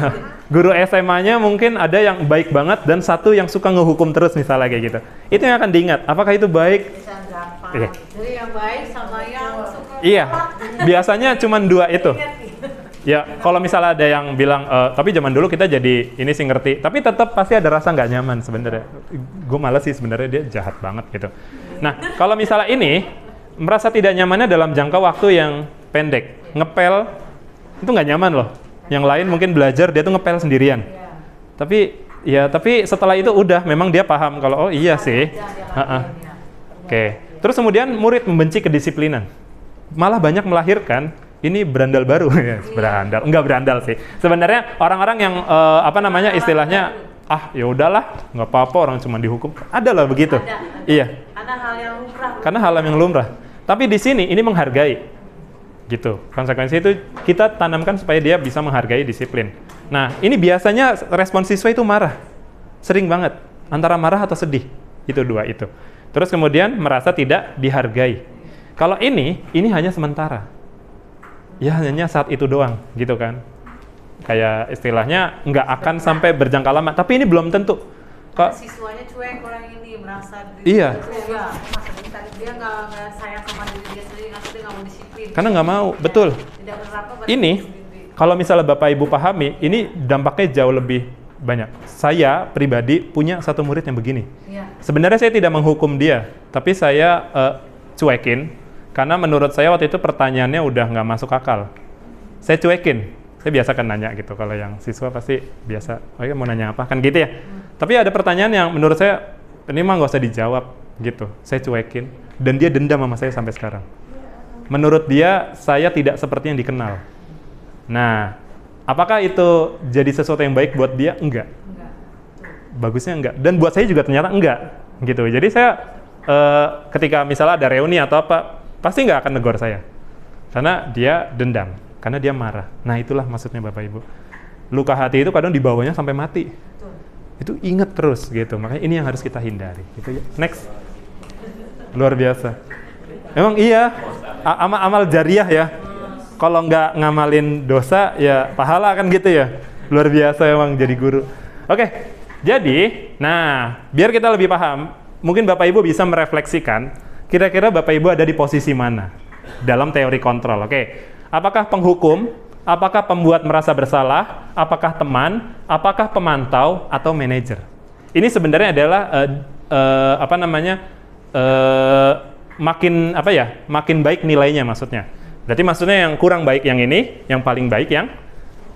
Speaker 1: Guru SMA-nya mungkin ada yang baik banget dan satu yang suka ngehukum terus misalnya kayak gitu. Itu yang akan diingat. Apakah itu baik? Iya.
Speaker 3: Jadi yang baik sama yang suka.
Speaker 1: Iya. Biasanya cuma dua itu. Ya, kalau misalnya ada yang bilang, tapi zaman dulu kita jadi ini sih ngerti, tapi tetap pasti ada rasa nggak nyaman sebenarnya. Gue malas sih sebenarnya dia jahat banget gitu. Nah, kalau misalnya ini merasa tidak nyamannya dalam jangka waktu yang pendek, ngepel itu nggak nyaman loh. Yang lain mungkin belajar dia tuh ngepel sendirian. Tapi setelah itu udah memang dia paham kalau oh iya sih. Oke. Terus kemudian murid membenci kedisiplinan, malah banyak melahirkan ini berandal baru. Berandal, enggak berandal sih. Sebenarnya orang-orang yang istilahnya ya udahlah, nggak apa-apa orang cuma dihukum. Ada lah begitu. Ada. Iya.
Speaker 3: Karena hal yang lumrah.
Speaker 1: Karena hal yang lumrah. Tapi di sini ini menghargai. Gitu. Konsekuensi itu kita tanamkan supaya dia bisa menghargai disiplin. Nah, ini biasanya respon siswa itu marah. Sering banget. Antara marah atau sedih. Itu dua itu. Terus kemudian merasa tidak dihargai. Kalau ini hanya sementara. Ya hanya saat itu doang, gitu kan. Kayak istilahnya nggak akan sampai berjangka lama. Tapi ini belum tentu.
Speaker 3: Siswanya cuek orang ini merasa
Speaker 1: iya.
Speaker 3: Dia nggak sayang sama diri dia sendiri, dia nggak mau disiplin.
Speaker 1: Karena nggak mau, betul.
Speaker 3: Tidak berapa.
Speaker 1: Ini kalau misalnya Bapak Ibu pahami, ini dampaknya jauh lebih banyak. Saya pribadi punya satu murid yang begini.
Speaker 3: Iya.
Speaker 1: Sebenarnya saya tidak menghukum dia, tapi saya cuekin karena menurut saya waktu itu pertanyaannya udah nggak masuk akal. Saya cuekin. Saya biasa kan nanya gitu, kalau yang siswa pasti biasa, oh iya mau nanya apa, kan gitu ya. Tapi ada pertanyaan yang menurut saya, ini mah nggak usah dijawab gitu. Saya cuekin, dan dia dendam sama saya sampai sekarang. Menurut dia, saya tidak seperti yang dikenal. Nah, apakah itu jadi sesuatu yang baik buat dia? Enggak. Bagusnya enggak. Dan buat saya juga ternyata enggak. Gitu. Jadi saya ketika misalnya ada reuni atau apa, pasti nggak akan negor saya. Karena dia dendam. Karena dia marah. Nah, itulah maksudnya Bapak Ibu. Luka hati itu kadang dibawanya sampai mati. Itu ingat terus gitu. Makanya ini yang harus kita hindari. Gitu ya. Next. Luar biasa. Emang iya. Amal jariah ya. Kalau nggak ngamalin dosa, ya pahala kan gitu ya. Luar biasa emang jadi guru. Oke. Jadi, nah, biar kita lebih paham, mungkin Bapak Ibu bisa merefleksikan, kira-kira Bapak Ibu ada di posisi mana dalam teori kontrol. Oke. Apakah penghukum, apakah pembuat merasa bersalah, apakah teman, apakah pemantau, atau manajer? Ini sebenarnya adalah makin baik nilainya maksudnya. Berarti maksudnya yang kurang baik yang ini, yang paling baik yang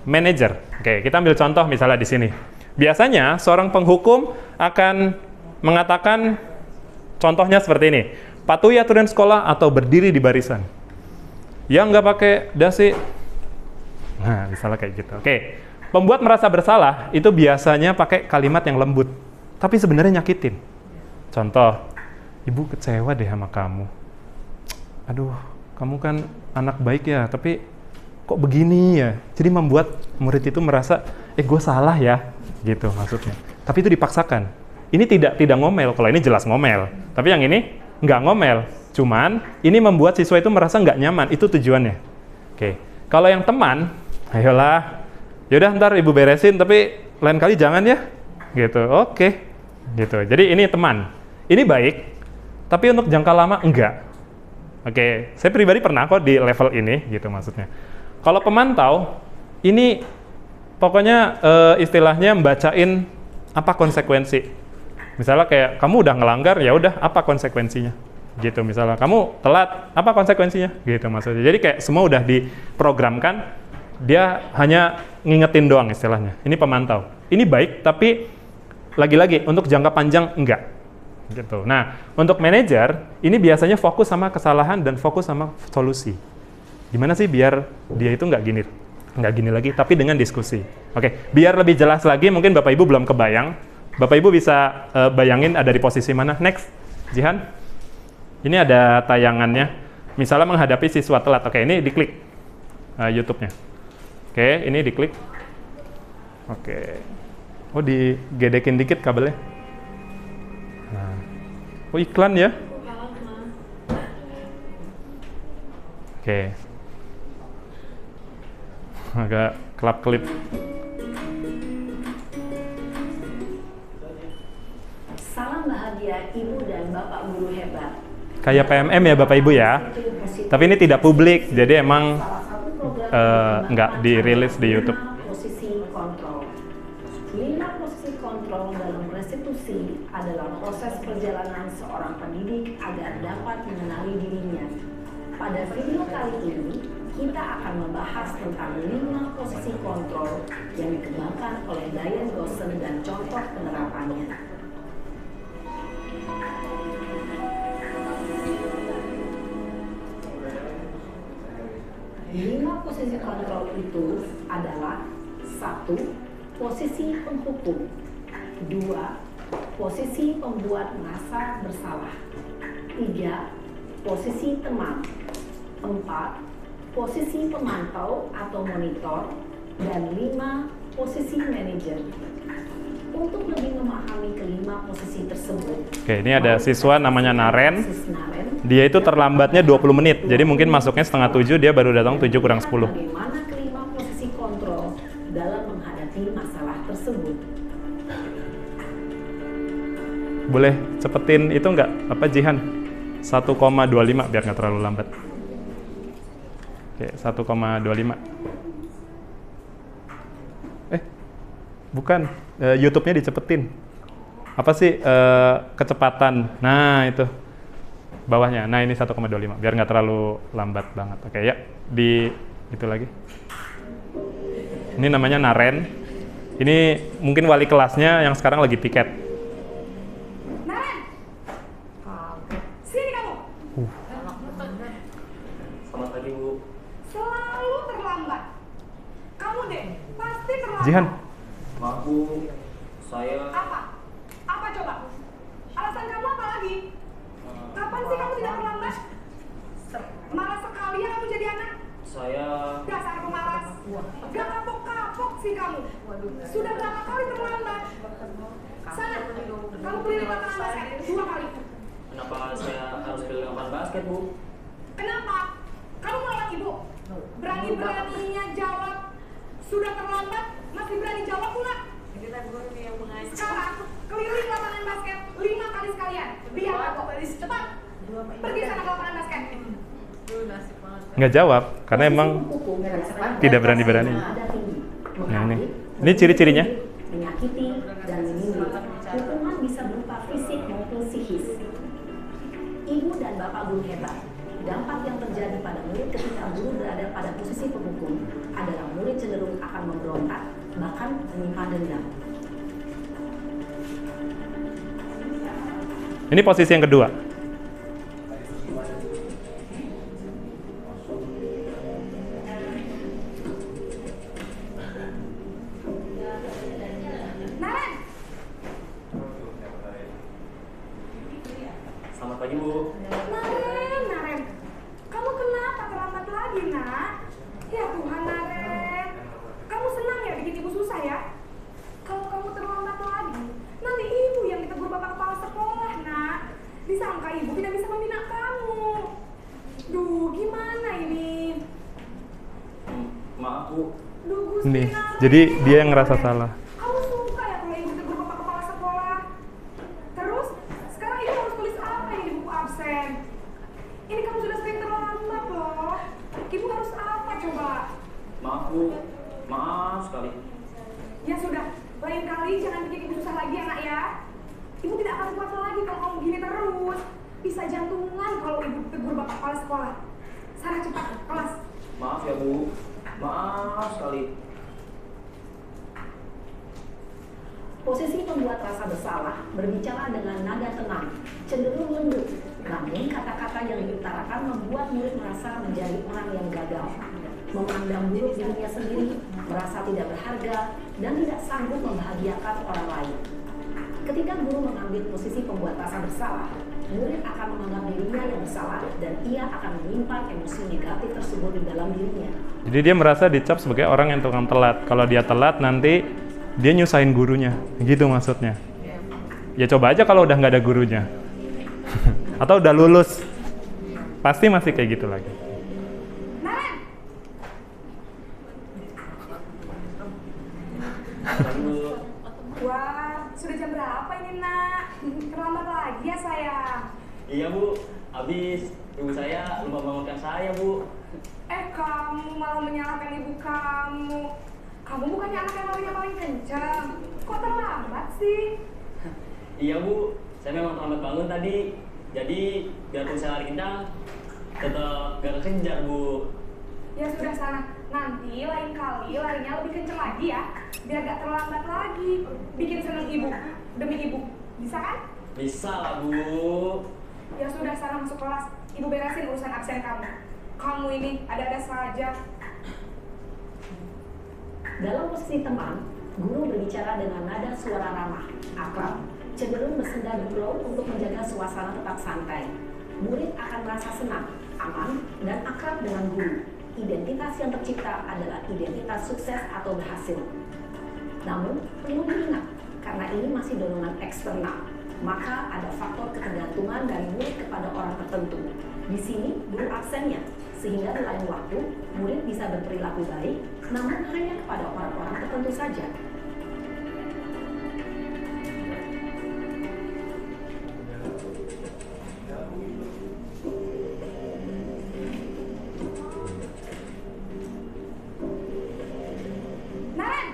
Speaker 1: manajer. Oke, kita ambil contoh misalnya di sini. Biasanya seorang penghukum akan mengatakan contohnya seperti ini. Patuhi aturan sekolah atau berdiri di barisan. Yang nggak pakai dasi, nah misalnya kayak gitu. Oke, pembuat merasa bersalah itu biasanya pakai kalimat yang lembut, tapi sebenarnya nyakitin. Contoh, ibu kecewa deh sama kamu. Aduh, kamu kan anak baik ya, tapi kok begini ya? Jadi membuat murid itu merasa, gue salah ya, gitu maksudnya. Tapi itu dipaksakan. Ini tidak ngomel, kalau ini jelas ngomel. Tapi yang ini nggak ngomel. Cuman, ini membuat siswa itu merasa nggak nyaman, itu tujuannya. Oke. Kalau yang teman, ayolah, yaudah ntar ibu beresin, tapi lain kali jangan ya. Gitu, oke. Gitu. Jadi ini teman. Ini baik, tapi untuk jangka lama enggak. Oke, saya pribadi pernah kok di level ini, gitu maksudnya. Kalau pemantau, ini pokoknya istilahnya membacain apa konsekuensi. Misalnya kayak, kamu udah ngelanggar, ya udah apa konsekuensinya. Gitu misalnya kamu telat, apa konsekuensinya gitu maksudnya. Jadi kayak semua udah diprogramkan, dia hanya ngingetin doang istilahnya. Ini pemantau. Ini baik, tapi lagi-lagi untuk jangka panjang enggak gitu. Nah, untuk manajer ini biasanya fokus sama kesalahan dan fokus sama solusi. Gimana sih biar dia itu nggak gini lagi, tapi dengan diskusi. Oke, biar lebih jelas lagi, mungkin Bapak Ibu belum kebayang. Bapak Ibu bisa bayangin ada di posisi mana? Next, Jihan. Ini ada tayangannya. Misalnya menghadapi siswa telat. Oke, ini diklik YouTube-nya. Oke, ini diklik. Oke. Oh, digedekin dikit kabelnya. Nah. Oh, iklan ya? Oke. Agak kelap-kelip.
Speaker 5: Salam bahagia Ibu dan Bapak Guru hebat.
Speaker 1: Kayak PMM ya Bapak Ibu ya. Tapi ini tidak publik, jadi emang nggak dirilis di YouTube.
Speaker 5: Posisi kontrol. 5 posisi kontrol dalam restitusi adalah proses perjalanan seorang pendidik agar dapat mengenali dirinya. Pada video kali ini, kita akan membahas tentang 5 posisi kontrol yang dikembangkan oleh Diane Gosson dan contoh penerapannya. 5 posisi kontrol itu adalah 1. Posisi penghukum. 2. Posisi pembuat merasa bersalah. 3. Posisi teman. 4. Posisi pemantau atau monitor. Dan 5. Posisi manajer. Untuk lebih memahami kelima posisi tersebut.
Speaker 1: Oke, ini ada siswa namanya Naren. Dia itu terlambatnya 20 menit. Jadi mungkin masuknya setengah 7, dia baru datang 7 kurang 10.
Speaker 5: Bagaimana kelima posisi kontrol dalam menghadapi masalah tersebut?
Speaker 1: Boleh cepetin itu nggak? Apa Jihan? 1,25 biar nggak terlalu lambat. Oke, 1,25. Bukan. YouTube-nya dicepetin. Apa sih kecepatan? Nah, itu. Bawahnya. Nah, ini 1,25 biar nggak terlalu lambat banget. Oke, ya. Di itu lagi. Ini namanya Naren. Ini mungkin wali kelasnya yang sekarang lagi piket.
Speaker 6: Naren! Sini kamu!
Speaker 2: Selamat pagi, Bu.
Speaker 6: Selalu terlambat. Kamu deh, pasti terlambat.
Speaker 1: Jihan.
Speaker 2: Maaf, Bu. Saya...
Speaker 6: Apa? Apa coba? Alasan kamu apa lagi? Kapan sih kamu tidak terlambat? Malas sekali ya kamu jadi anak.
Speaker 2: Saya...
Speaker 6: Dasar pemalas. Gak kapok-kapok sih kamu. Sudah berapa kali terlambat? Sana, kamu keliling lapangan basket 2 kali.
Speaker 2: Kenapa saya harus pilih lapangan basket, Bu?
Speaker 6: Kenapa? Kamu melawan ibu. Berani-beraninya jawab. Sudah terlambat, masih berani jawab pula. Sekarang, keliling lapangan basket 5 kali sekalian. Biar aku cepat. Pergi sana ke lapangan basket.
Speaker 1: Nggak jawab, karena emang tidak berani-berani. Nah, ini ciri-cirinya.
Speaker 5: Menyakiti dan menyindir. Hukuman bisa berupa fisik maupun psikis. Ibu dan Bapak Guru hebat. Dampak yang terjadi pada murid ketika guru berada pada posisi penghukum adalah murid cenderung akan memberontak, bahkan menyimpan dendam.
Speaker 1: Ini posisi yang kedua.
Speaker 6: Naren!
Speaker 2: Selamat pagi, Bu.
Speaker 6: Naren. Kamu kenapa terlambat lagi, nak? Ya Tuhan, Naren. Kamu senang ya bikin ibu susah ya? Kalau kamu terlambat lagi, nanti ibu yang ditegur bapak kepala sekolah, nak. Disangka ibu tidak bisa membina kamu. Duh, gimana ini?
Speaker 2: Maaf, Bu.
Speaker 6: Duh, Gusti
Speaker 1: Nih,
Speaker 6: Naren.
Speaker 1: jadi dia yang ngerasa salah.
Speaker 6: Kamu suka ya kalau ibu ditegur bapak kepala sekolah? Terus, sekarang ibu harus tulis apa yang di buku absen? Ini kamu sudah sering terlambat loh. Ibu harus apa coba?
Speaker 2: Maaf, Bu. Maaf sekali.
Speaker 6: Ya sudah, lain kali jangan bikin ibu susah lagi anak ya. Ibu tidak akan kuat lagi kalau kamu gini terus. Bisa jantungan kalau ibu tegur bapak kepala sekolah. Sana cepat, kelas.
Speaker 2: Maaf ya, Bu. Maaf sekali.
Speaker 5: Posisi pembuat rasa bersalah berbicara dengan nada tenang, cenderung lembut. Namun kata-kata yang diutarakan membuat murid merasa menjadi orang yang gagal, memandang buruk dirinya sendiri, merasa tidak berharga, dan tidak sanggup membahagiakan orang lain. Ketika guru mengambil posisi pembuat rasa bersalah, murid akan menganggap dirinya yang bersalah dan ia akan menyimpan emosi negatif tersebut di dalam dirinya.
Speaker 1: Jadi dia merasa dicap sebagai orang yang tukang telat. Kalau dia telat nanti dia nyusahin gurunya, gitu maksudnya. Ya coba aja kalau udah nggak ada gurunya. Atau udah lulus, pasti masih kayak gitu lagi.
Speaker 6: Naren,
Speaker 2: Pagi Bu.
Speaker 6: wah, sudah jam berapa ini nak? Terlambat lagi ya sayang.
Speaker 2: Iya Bu, habis ibu saya lupa bangunkan saya Bu.
Speaker 6: Kamu malah menyalahkan ibu kamu. Kamu bukannya anak yang larinya paling kencang. Kok terlambat sih?
Speaker 2: Iya Bu, saya memang terlambat bangun tadi. Jadi biarpun saya lari kencang, tetap gak kekejar Bu.
Speaker 6: Ya sudah sana. Nanti lain kali larinya lebih kencang lagi ya. Biar gak terlambat lagi. Bikin seneng ibu. Demi ibu. Bisa kan?
Speaker 2: Bisa lah Bu.
Speaker 6: Ya sudah sana masuk kelas. Ibu beresin urusan absen kamu. Kamu ini ada-ada saja.
Speaker 5: Dalam posisi teman, guru berbicara dengan nada suara ramah, akrab, cenderung bersenda gurau untuk menjaga suasana tetap santai. Murid akan merasa senang, aman, dan akrab dengan guru. Identitas yang tercipta adalah identitas sukses atau berhasil. Namun, perlu diingat, karena ini masih dorongan eksternal, maka ada faktor ketergantungan dari murid kepada orang tertentu. Di sini, guru absennya, sehingga di lain waktu, murid bisa berperilaku baik, namun hanya kepada orang-orang tertentu saja.
Speaker 6: Naren,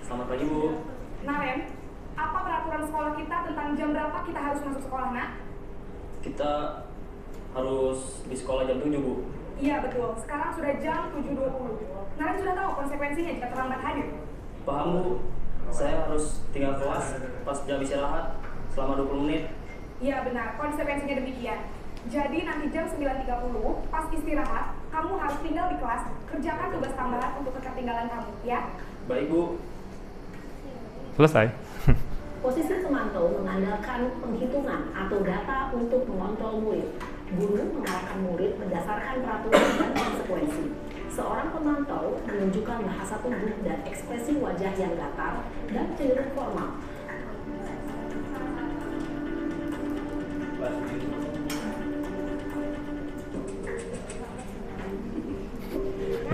Speaker 2: Selamat pagi Bu.
Speaker 6: Naren, apa peraturan sekolah kita tentang jam berapa kita harus masuk sekolah, nak?
Speaker 2: Kita harus di sekolah jam 7 Bu.
Speaker 6: Iya betul, sekarang sudah jam 7.20. Naren sudah tahu konsekuensinya jika terlambat hadir.
Speaker 2: Paham Bu, saya harus tinggal kelas pas jam istirahat selama 20 menit.
Speaker 6: Iya benar, konsekuensinya demikian. Jadi nanti jam 9.30 pas istirahat, kamu harus tinggal di kelas, kerjakan tugas tambahan untuk ketertinggalan kamu, ya?
Speaker 2: Baik Bu.
Speaker 1: Selesai.
Speaker 5: Posisi pemantau mengandalkan penghitungan atau data untuk mengontrol murid. Guru mengarahkan murid berdasarkan peraturan dan konsekuensi. Seorang pemantau menunjukkan bahasa tubuh dan ekspresi wajah yang datar dan cenderung formal.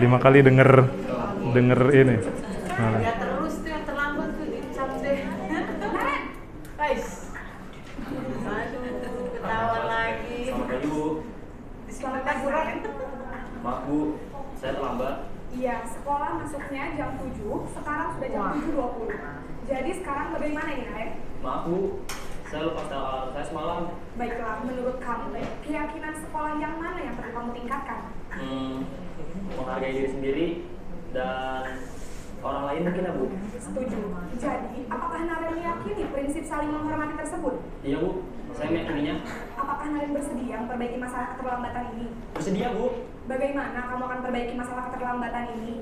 Speaker 1: Lima kali denger ini. Malah.
Speaker 3: Ya terus tuh yang terlambat tuh dicap deh. Guys. Aduh, ketawa lagi.
Speaker 2: Selamat pagi Bu.
Speaker 6: Selamat pagi, Naren.
Speaker 2: Maaf Bu, saya terlambat.
Speaker 6: Iya, sekolah masuknya jam 7, sekarang sudah jam 7.20. Jadi sekarang bagaimana ini, Naren?
Speaker 2: Maaf Bu, saya lupa setel alarm saya semalam.
Speaker 6: Baiklah, menurut kamu, keyakinan sekolah yang mana yang perlu kamu tingkatkan?
Speaker 2: Menghargai diri sendiri dan orang lain mungkin ya Bu.
Speaker 6: Setuju. Jadi, apakah Naren meyakini prinsip saling menghormati tersebut?
Speaker 2: Iya Bu, saya meyakininya.
Speaker 6: Apakah Naren bersedia memperbaiki masalah keterlambatan ini?
Speaker 2: Bersedia Bu.
Speaker 6: Bagaimana kamu akan perbaiki masalah keterlambatan ini?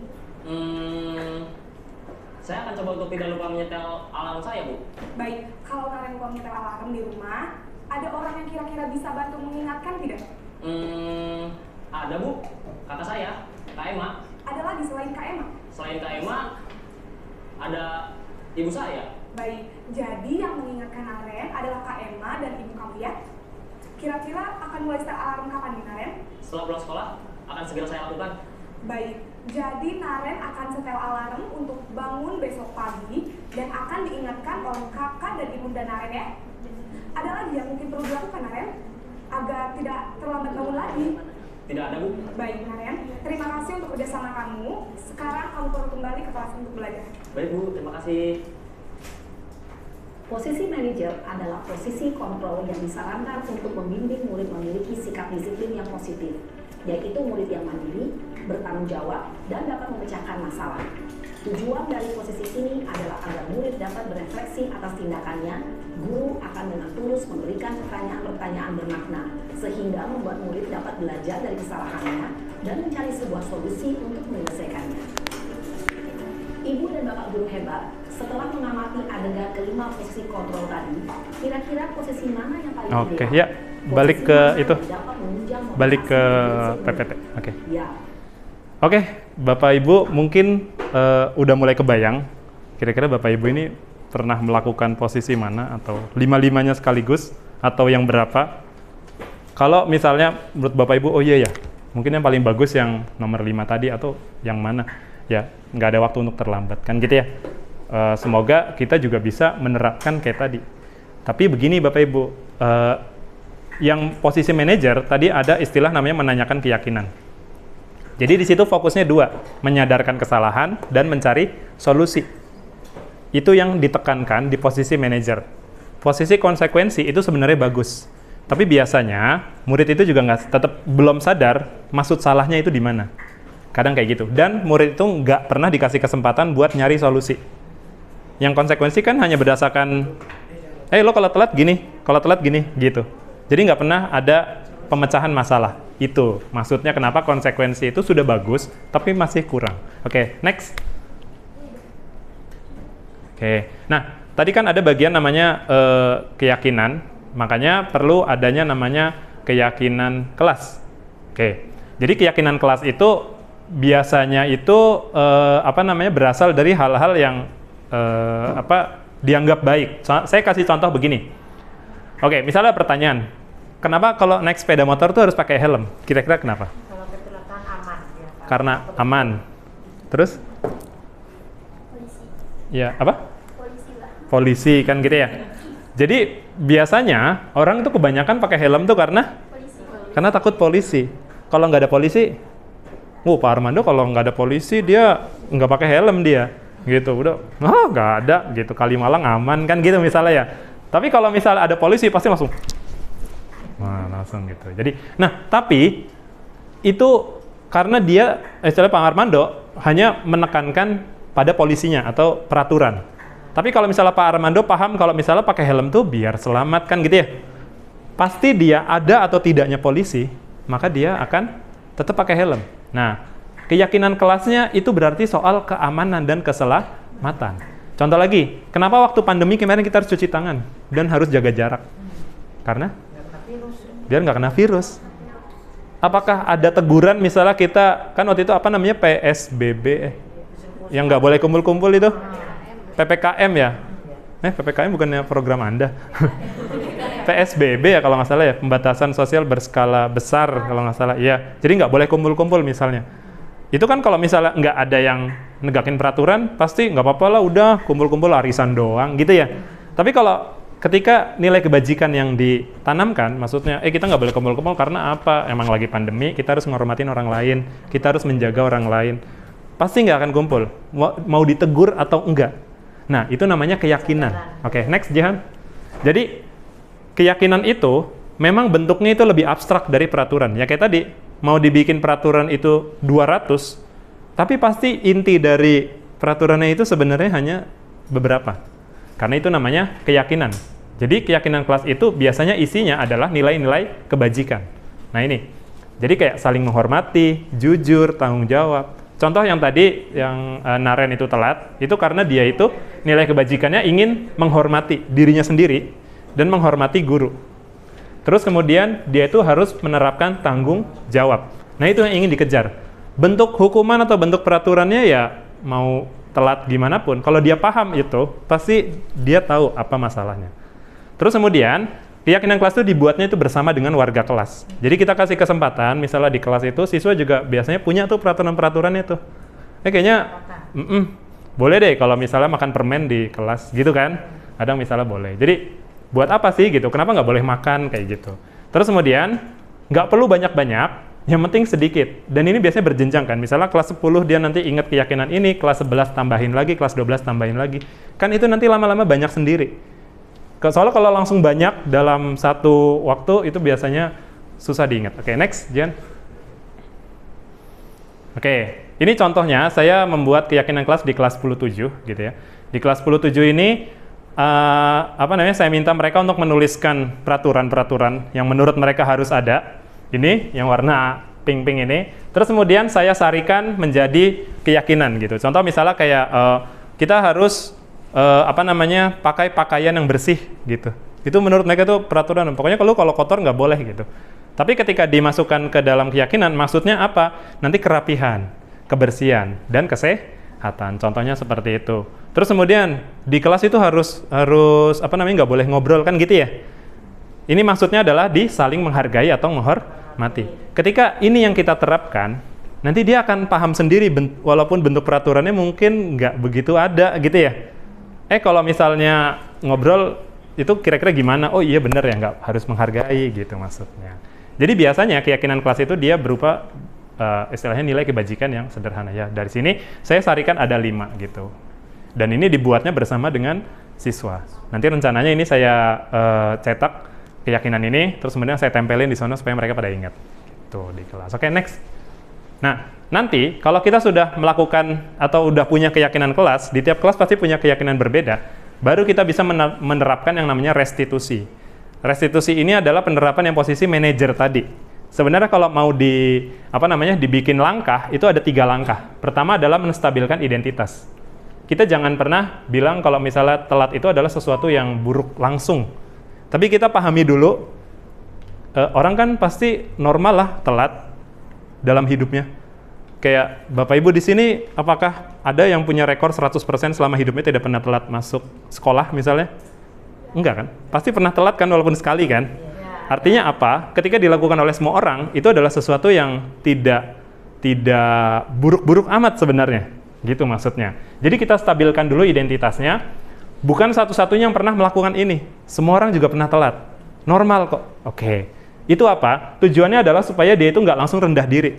Speaker 2: Saya akan coba untuk tidak lupa menyetel alarm saya Bu.
Speaker 6: Baik, kalau Naren lupa menyetel alarm di rumah, ada orang yang kira-kira bisa bantu mengingatkan tidak?
Speaker 2: Ada Bu, kakak saya, Kak Emma.
Speaker 6: Ada lagi selain Kak Emma?
Speaker 2: Selain Kak Emma, ada ibu saya.
Speaker 6: Baik, jadi yang mengingatkan Naren adalah Kak Emma dan ibu kamu ya? Kira-kira akan mulai setel alarm kapan nih Naren?
Speaker 2: Setelah pulang sekolah, akan segera saya lakukan.
Speaker 6: Baik, jadi Naren akan setel alarm untuk bangun besok pagi dan akan diingatkan oleh kakak dan ibunda Naren ya? Ada lagi yang mungkin perlu dilakukan Naren? Agar tidak terlambat bangun lagi.
Speaker 2: Tidak ada Bu.
Speaker 6: Baik Naren, terima kasih untuk kerjasama kamu. Sekarang kamu perlu kembali ke kelas untuk belajar.
Speaker 2: Baik Bu, terima kasih.
Speaker 5: Posisi manajer adalah posisi kontrol yang disarankan untuk membimbing murid memiliki sikap disiplin yang positif, yaitu murid yang mandiri, bertanggung jawab, dan dapat memecahkan masalah. Tujuan dari posisi ini adalah agar murid dapat berefleksi atas tindakannya. Guru akan dengan tulus memberikan pertanyaan-pertanyaan bermakna, sehingga membuat murid dapat belajar dari kesalahannya dan mencari sebuah solusi untuk menyelesaikannya. Ibu dan Bapak guru hebat, setelah mengamati adegan kelima posisi kontrol tadi, kira-kira posisi mana yang paling
Speaker 1: Oke,
Speaker 5: ideal?
Speaker 1: ya. Balik
Speaker 5: Posisi
Speaker 1: ke
Speaker 5: mana
Speaker 1: itu.
Speaker 5: yang dapat menunjang
Speaker 1: Balik ke
Speaker 5: motivasi
Speaker 1: PPT.
Speaker 5: murid?
Speaker 1: Oke.
Speaker 5: Ya.
Speaker 1: Oke, Bapak Ibu mungkin udah mulai kebayang. Kira-kira Bapak Ibu ini pernah melakukan posisi mana atau lima-limanya sekaligus atau yang berapa? Kalau misalnya menurut Bapak Ibu, oh iya ya, mungkin yang paling bagus yang nomor 5 tadi atau yang mana? Ya, nggak ada waktu untuk terlambat kan gitu ya. Semoga kita juga bisa menerapkan kayak tadi. Tapi begini Bapak Ibu, yang posisi manajer tadi ada istilah namanya menanyakan keyakinan. Jadi di situ fokusnya dua, menyadarkan kesalahan dan mencari solusi. Itu yang ditekankan di posisi manajer. Posisi konsekuensi itu sebenarnya bagus. Tapi biasanya murid itu juga tetap belum sadar maksud salahnya itu di mana. Kadang kayak gitu. Dan murid itu nggak pernah dikasih kesempatan buat nyari solusi. Yang konsekuensi kan hanya berdasarkan, lo kalau telat gini, gitu. Jadi nggak pernah ada pemecahan masalah. Itu maksudnya kenapa konsekuensi itu sudah bagus, tapi masih kurang. Oke, next. Oke, nah tadi kan ada bagian namanya keyakinan, makanya perlu adanya namanya keyakinan kelas. Oke, jadi keyakinan kelas itu biasanya itu berasal dari hal-hal yang dianggap baik. Saya kasih contoh begini. Oke, misalnya pertanyaan, kenapa kalau naik sepeda motor tuh harus pakai helm? Kira-kira kenapa?
Speaker 3: Kalau kecelakaan aman. Ya,
Speaker 1: Karena aman. Terus?
Speaker 4: Polisi.
Speaker 1: Ya, apa?
Speaker 4: Polisi lah.
Speaker 1: Polisi kan gitu ya. Jadi biasanya orang itu kebanyakan pakai helm tuh karena takut polisi. Kalau nggak ada polisi, Pak Armando kalau nggak ada polisi dia nggak pakai helm dia, gitu. Udah, nggak ada gitu. Kalimalang aman kan gitu misalnya ya. Tapi kalau misalnya ada polisi pasti langsung gitu. Jadi, tapi itu karena dia, istilahnya Pak Armando hanya menekankan pada polisinya atau peraturan. Tapi kalau misalnya Pak Armando paham kalau misalnya pakai helm tuh biar selamat kan gitu ya. Pasti dia ada atau tidaknya polisi, maka dia akan tetap pakai helm. Nah, keyakinan kelasnya itu berarti soal keamanan dan keselamatan. Contoh lagi, kenapa waktu pandemi kemarin kita harus cuci tangan dan harus jaga jarak? Karena biar nggak kena virus. Apakah ada teguran misalnya kita, kan waktu itu PSBB, yang nggak boleh kumpul-kumpul itu? PPKM ya? PPKM bukannya program Anda? PSBB ya kalau nggak salah ya, pembatasan sosial berskala besar kalau nggak salah. Iya, jadi nggak boleh kumpul-kumpul misalnya. Itu kan kalau misalnya nggak ada yang negakin peraturan, pasti nggak apa-apa lah, udah kumpul-kumpul arisan doang gitu ya. Tapi kalau ketika nilai kebajikan yang ditanamkan, maksudnya kita nggak boleh kumpul-kumpul karena apa? Emang lagi pandemi, kita harus menghormatin orang lain, kita harus menjaga orang lain. Pasti nggak akan kumpul, mau ditegur atau enggak. Nah, itu namanya keyakinan. Oke, next Jihan. Jadi, keyakinan itu memang bentuknya itu lebih abstrak dari peraturan. Ya kayak tadi, mau dibikin peraturan itu 200, tapi pasti inti dari peraturannya itu sebenarnya hanya beberapa. Karena itu namanya keyakinan. Jadi keyakinan kelas itu biasanya isinya adalah nilai-nilai kebajikan. Nah ini, jadi kayak saling menghormati, jujur, tanggung jawab. Contoh yang tadi, yang Naren itu telat, itu karena dia itu nilai kebajikannya ingin menghormati dirinya sendiri dan menghormati guru. Terus kemudian dia itu harus menerapkan tanggung jawab. Nah itu yang ingin dikejar. Bentuk hukuman atau bentuk peraturannya ya mau telat gimana pun, kalau dia paham itu, pasti dia tahu apa masalahnya. Terus kemudian, keyakinan kelas itu dibuatnya itu bersama dengan warga kelas. Jadi kita kasih kesempatan, misalnya di kelas itu, siswa juga biasanya punya tuh peraturan-peraturannya tuh. Kayaknya, boleh deh kalau misalnya makan permen di kelas, gitu kan. Kadang misalnya boleh. Jadi, buat apa sih gitu? Kenapa nggak boleh makan kayak gitu? Terus kemudian, nggak perlu banyak-banyak, yang penting sedikit. Dan ini biasanya berjenjang kan. Misalnya kelas 10 dia nanti ingat keyakinan ini, kelas 11 tambahin lagi, kelas 12 tambahin lagi. Kan itu nanti lama-lama banyak sendiri. Soalnya kalau langsung banyak dalam satu waktu, itu biasanya susah diingat. Oke, next, Jen. Oke, ini contohnya saya membuat keyakinan kelas di kelas 10-7 gitu ya. Di kelas 10-7 ini saya minta mereka untuk menuliskan peraturan-peraturan yang menurut mereka harus ada. Ini yang warna pink-pink ini. Terus kemudian saya sarikan menjadi keyakinan gitu. Contoh misalnya kayak kita harus pakai pakaian yang bersih gitu. Itu menurut mereka tuh peraturan. Pokoknya kalau kotor nggak boleh gitu. Tapi ketika dimasukkan ke dalam keyakinan, maksudnya apa? Nanti kerapihan, kebersihan, dan kesehatan. Contohnya seperti itu. Terus kemudian di kelas itu harus nggak boleh ngobrol kan gitu ya. Ini maksudnya adalah saling menghargai atau menghormati. Ketika ini yang kita terapkan, nanti dia akan paham sendiri walaupun bentuk peraturannya mungkin nggak begitu ada gitu ya. Kalau misalnya ngobrol itu kira-kira gimana? Oh iya bener ya, nggak harus menghargai gitu maksudnya. Jadi biasanya keyakinan kelas itu dia berupa istilahnya nilai kebajikan yang sederhana ya. Dari sini saya sarikan ada 5 gitu. Dan ini dibuatnya bersama dengan siswa. Nanti rencananya ini saya cetak keyakinan ini, terus kemudian saya tempelin di sana supaya mereka pada ingat. Tuh di kelas. Oke, next. Nah, nanti kalau kita sudah melakukan atau udah punya keyakinan kelas, di tiap kelas pasti punya keyakinan berbeda, baru kita bisa menerapkan yang namanya restitusi. Restitusi ini adalah penerapan yang posisi manajer tadi. Sebenarnya kalau mau dibikin langkah, itu ada 3 langkah. Pertama adalah menstabilkan identitas. Kita jangan pernah bilang kalau misalnya telat itu adalah sesuatu yang buruk langsung. Tapi kita pahami dulu, orang kan pasti normal lah telat dalam hidupnya. Kayak Bapak Ibu di sini, apakah ada yang punya rekor 100% selama hidupnya tidak pernah telat masuk sekolah misalnya? Enggak kan? Pasti pernah telat kan walaupun sekali kan? Artinya apa? Ketika dilakukan oleh semua orang, itu adalah sesuatu yang tidak buruk-buruk amat sebenarnya. Gitu maksudnya. Jadi kita stabilkan dulu identitasnya. Bukan satu-satunya yang pernah melakukan ini. Semua orang juga pernah telat. Normal kok. Oke. Itu apa? Tujuannya adalah supaya dia itu nggak langsung rendah diri.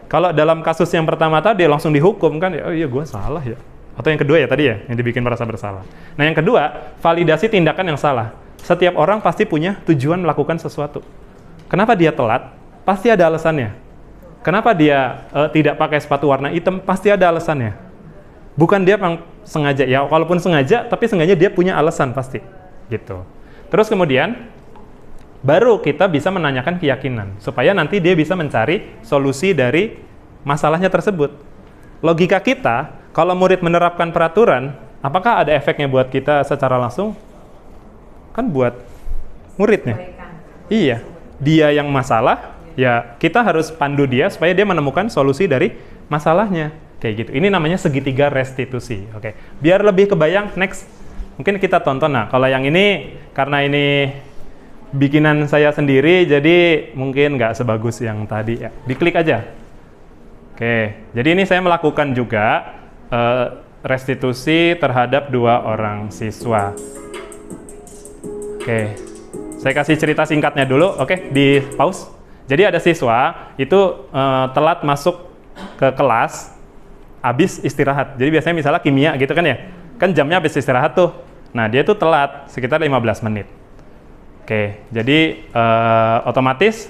Speaker 1: Kalau dalam kasus yang pertama tadi langsung dihukum kan, oh iya gue salah ya. Atau yang kedua ya tadi ya, yang dibikin merasa bersalah. Nah yang kedua, validasi tindakan yang salah. Setiap orang pasti punya tujuan melakukan sesuatu. Kenapa dia telat? Pasti ada alasannya. Kenapa dia tidak pakai sepatu warna hitam? Pasti ada alasannya. Bukan dia sengaja, ya walaupun sengaja, tapi sengaja dia punya alasan pasti. Gitu. Terus kemudian, baru kita bisa menanyakan keyakinan. Supaya nanti dia bisa mencari solusi dari masalahnya tersebut. Logika kita, kalau murid menerapkan peraturan, apakah ada efeknya buat kita secara langsung? Kan buat muridnya. Iya, dia yang masalah, ya kita harus pandu dia supaya dia menemukan solusi dari masalahnya. Kayak gitu. Ini namanya segitiga restitusi. Oke. Biar lebih kebayang, next. Mungkin kita tonton. Nah, kalau yang ini, karena ini bikinan saya sendiri, jadi mungkin nggak sebagus yang tadi. Ya. Diklik aja. Oke. Jadi ini saya melakukan juga restitusi terhadap 2 orang siswa. Oke, saya kasih cerita singkatnya dulu. Oke, di pause. Jadi ada siswa itu telat masuk ke kelas habis istirahat. Jadi biasanya misalnya kimia gitu kan ya, kan jamnya habis istirahat tuh. Nah dia tuh telat sekitar 15 menit. Oke, jadi otomatis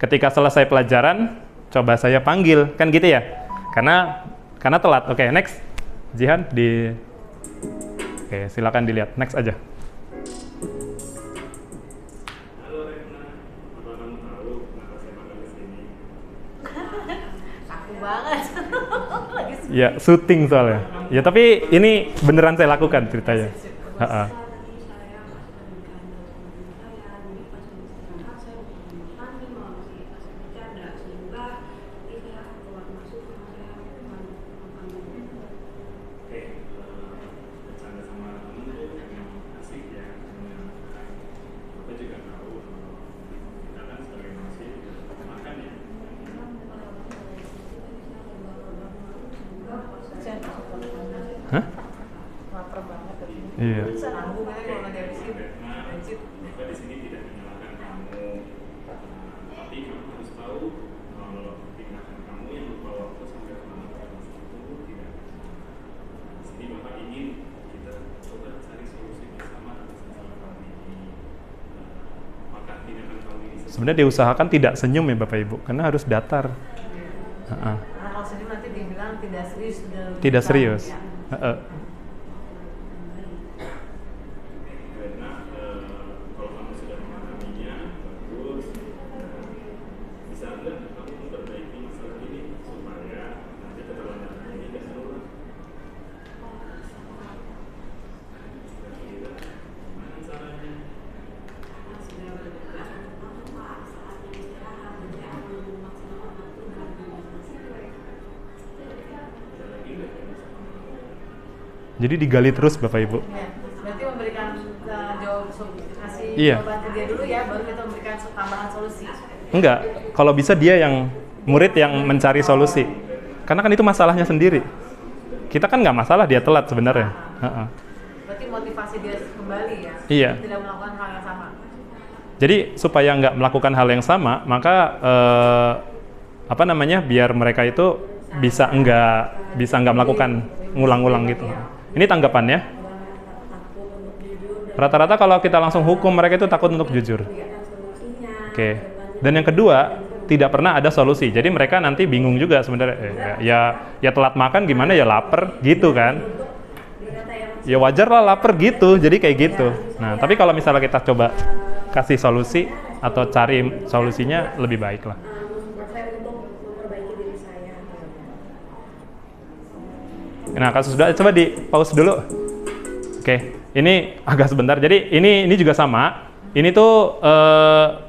Speaker 1: ketika selesai pelajaran coba saya panggil kan gitu ya, karena telat. Oke, next. Jihan di. Oke, silakan dilihat. Next aja.
Speaker 3: Aku banget.
Speaker 1: Ya, syuting soalnya. Ya, tapi ini beneran saya lakukan ceritanya. Hah?
Speaker 3: Lapar banget.
Speaker 1: Iya.
Speaker 3: Nanggung aja kalau nggak dihabisin. Lanjut.
Speaker 1: Di sini tidak menyalahkan kamu, tapi kamu harus tahu kalau tindakan kamu yang lupa waktu sampai melakukan itu tidak. Di sini Bapak ingin kita coba cari solusi bersama atas masalah kamu ini. Maka tindakan kamu ini sebenarnya diusahakan tidak senyum ya Bapak Ibu, karena harus datar.
Speaker 3: Karena kalau senyum nanti tidak serius sudah
Speaker 1: Tidak serius.
Speaker 3: Ya.
Speaker 1: Heeh. Karena kalau kamu sudah memahaminya, bagus. Bisa nggak kamu memperbaiki masalah ini supaya nanti keterlambatan ini nggak terulang? Gimana caranya? Jadi digali terus Bapak Ibu.
Speaker 3: Ya, berarti memberikan kasih
Speaker 1: Iya.
Speaker 3: jawaban ke dia dulu ya, baru kita memberikan tambahan solusi.
Speaker 1: Enggak, kalau bisa dia yang murid yang mencari solusi. Karena kan itu masalahnya sendiri. Kita kan nggak masalah dia telat sebenarnya. Heeh.
Speaker 3: Berarti motivasi dia kembali ya,
Speaker 1: Iya.
Speaker 3: tidak melakukan hal yang sama.
Speaker 1: Jadi supaya nggak melakukan hal yang sama, maka biar mereka itu bisa nggak melakukan ngulang-ngulang gitu. Ini tanggapannya. Rata-rata kalau kita langsung hukum mereka itu takut untuk jujur. Oke. Dan yang kedua, tidak pernah ada solusi. Jadi mereka nanti bingung juga sebenarnya. Ya telat makan gimana ya lapar gitu kan. Ya wajar lah lapar gitu. Jadi kayak gitu. Nah, tapi kalau misalnya kita coba kasih solusi atau cari solusinya lebih baik lah.
Speaker 5: Saya untuk memperbaiki diri saya.
Speaker 1: Nah, kasus sudah coba di pause dulu. Oke, ini agak sebentar. Jadi ini juga sama. Ini tuh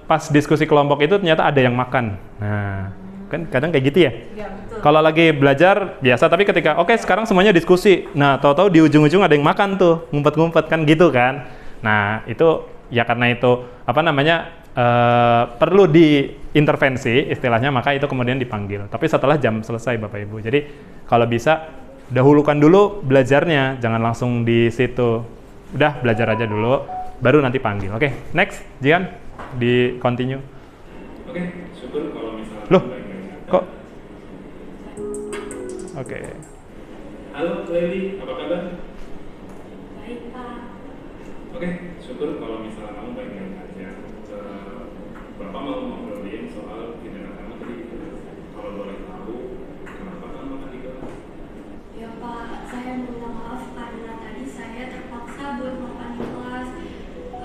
Speaker 1: pas diskusi kelompok itu ternyata ada yang makan. Nah, kan kadang kayak gitu ya.
Speaker 3: Iya, betul.
Speaker 1: Kalau lagi belajar biasa, tapi ketika oke, sekarang semuanya diskusi. Nah, tahu-tahu di ujung-ujung ada yang makan tuh, ngumpet-ngumpet kan gitu kan. Nah, itu ya karena itu perlu diintervensi istilahnya, maka itu kemudian dipanggil. Tapi setelah jam selesai Bapak Ibu. Jadi kalau bisa dahulukan dulu belajarnya, jangan langsung di situ. Udah belajar aja dulu, baru nanti panggil. Oke, next, Jian, di continue. Oke, syukur kalau misalnya. Loh, kok? Oke. Halo, Lady, apa kabar?
Speaker 4: Baik, Pak.
Speaker 1: Oke, syukur kalau misalnya kamu baik-baik aja. Bapak mau ngobrolin soal tindakan kamu tadi. Kalau boleh tahu, kenapa kamu makan di kelas?
Speaker 4: Ya, Pak, saya minta maaf karena tadi saya terpaksa buat makan di kelas.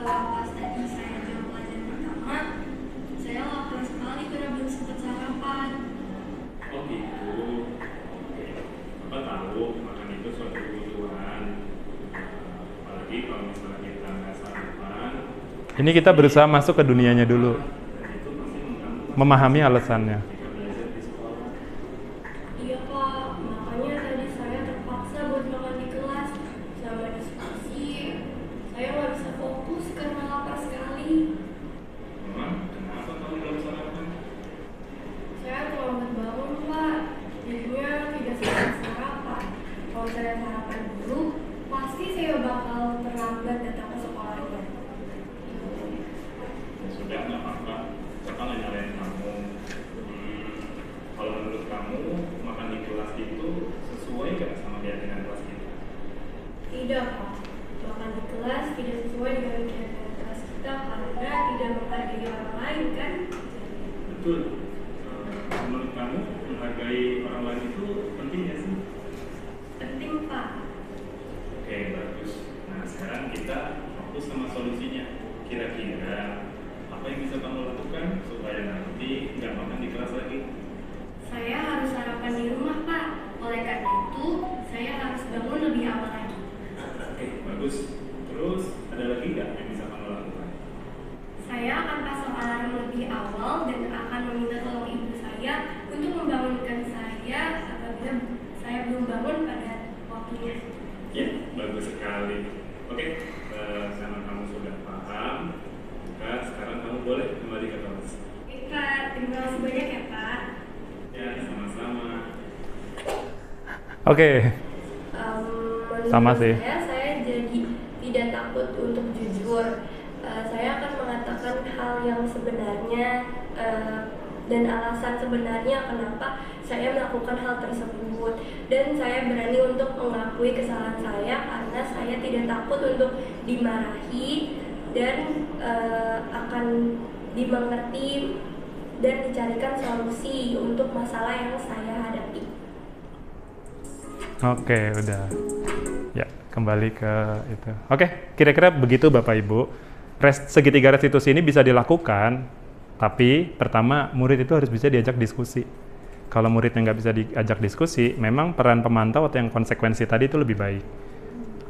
Speaker 4: Pas tadi saya jam pelajaran pertama, saya lapar sekali karena belum sempat sarapan.
Speaker 1: Oh gitu. Oke. Bapak tahu makan itu suatu kebutuhan. Apalagi kalau misalnya kita nggak sarapan. Ini kita berusaha masuk ke dunianya dulu. Memahami alasannya.
Speaker 4: Iya, Pak, makanya tadi saya terpaksa buat makan di kelas. Sama diskusi, saya nggak bisa fokus karena lapar sekali.
Speaker 1: Kenapa kamu belum sarapan?
Speaker 4: Saya terlambat bangun, Pak. Jadinya tidak sempat sarapan. Kalau saya sarapan dulu, pasti saya bakal terlambat datang ke sekolahnya.
Speaker 1: Ya sudah, nggak apa-apa. Bapak nggak nyalain kamu. Kalau menurut kamu makan di kelas itu sesuai nggak sama keyakinan kelas kita?
Speaker 4: Tidak, Pak. Makan di kelas tidak sesuai dengan kegiatan kelas kita karena tidak menghargai orang lain, kan?
Speaker 1: Betul. Menurut kamu menghargai orang lain itu penting nggak sih?
Speaker 4: Penting, Pak.
Speaker 1: Oke, bagus. Nah, sekarang kita fokus sama solusinya. Kira-kira apa yang bisa kamu lakukan supaya nanti nggak makan di kelas lagi?
Speaker 4: Saya harus sarapan di rumah, Pak. Oleh karena itu, saya harus bangun lebih awal lagi.
Speaker 1: Oke, bagus. Terus ada lagi nggak yang bisa kamu lakukan?
Speaker 4: Saya akan pasang alarm lebih awal dan akan meminta tolong ibu saya untuk membangunkan saya apabila saya belum bangun pada waktunya.
Speaker 1: Ya, bagus sekali. Oke, karena kamu sudah paham, maka sekarang kamu boleh kembali ke kelas.
Speaker 4: Baik, Pak. Terima kasih banyak ya, Pak.
Speaker 1: Ya, sama-sama. Oke.
Speaker 4: Menurut
Speaker 1: Sama sih.
Speaker 4: saya jadi tidak takut untuk jujur. Saya akan mengatakan hal yang sebenarnya dan alasan sebenarnya kenapa saya melakukan hal tersebut, dan saya berani untuk mengakui kesalahan saya karena saya tidak takut untuk dimarahi dan akan dimengerti dan dicarikan solusi untuk masalah yang saya hadapi.
Speaker 1: Oke, udah. Ya, kembali ke itu. Oke, kira-kira begitu Bapak Ibu. Segitiga restitusi ini bisa dilakukan, tapi pertama murid itu harus bisa diajak diskusi. Kalau muridnya nggak bisa diajak diskusi, memang peran pemantau atau yang konsekuensi tadi itu lebih baik.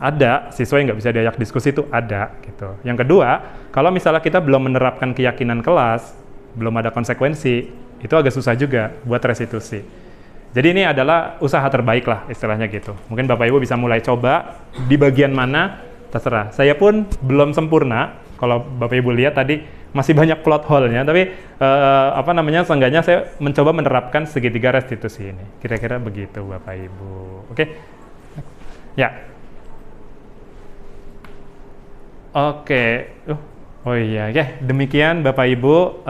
Speaker 1: Ada siswa yang nggak bisa diajak diskusi itu ada gitu. Yang kedua, kalau misalnya kita belum menerapkan keyakinan kelas, belum ada konsekuensi, itu agak susah juga buat restitusi. Jadi ini adalah usaha terbaik lah istilahnya gitu. Mungkin Bapak Ibu bisa mulai coba di bagian mana terserah. Saya pun belum sempurna. Kalau Bapak Ibu lihat tadi masih banyak plot hole-nya, tapi seenggaknya saya mencoba menerapkan segitiga restitusi ini. Kira-kira begitu Bapak Ibu. Oke. Ya. Oke. Oh iya, demikian Bapak Ibu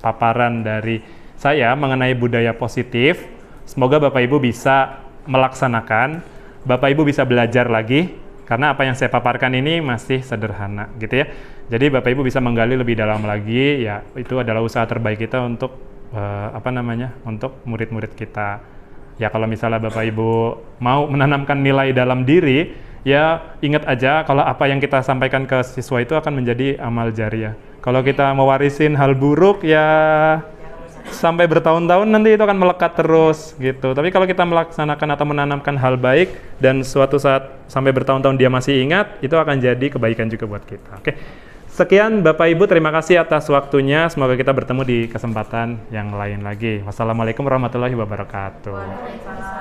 Speaker 1: paparan dari saya mengenai budaya positif. Semoga Bapak Ibu bisa melaksanakan, Bapak Ibu bisa belajar lagi, karena apa yang saya paparkan ini masih sederhana gitu ya. Jadi Bapak Ibu bisa menggali lebih dalam lagi, ya itu adalah usaha terbaik kita untuk untuk murid-murid kita. Ya kalau misalnya Bapak Ibu mau menanamkan nilai dalam diri, ya ingat aja kalau apa yang kita sampaikan ke siswa itu akan menjadi amal jariah. Kalau kita mewarisin hal buruk ya sampai bertahun-tahun nanti itu akan melekat terus gitu. Tapi kalau kita melaksanakan atau menanamkan hal baik dan suatu saat sampai bertahun-tahun dia masih ingat, itu akan jadi kebaikan juga buat kita. Oke. Sekian Bapak Ibu, terima kasih atas waktunya. Semoga kita bertemu di kesempatan yang lain lagi. Wassalamualaikum warahmatullahi wabarakatuh.
Speaker 3: Waalaikumsalam.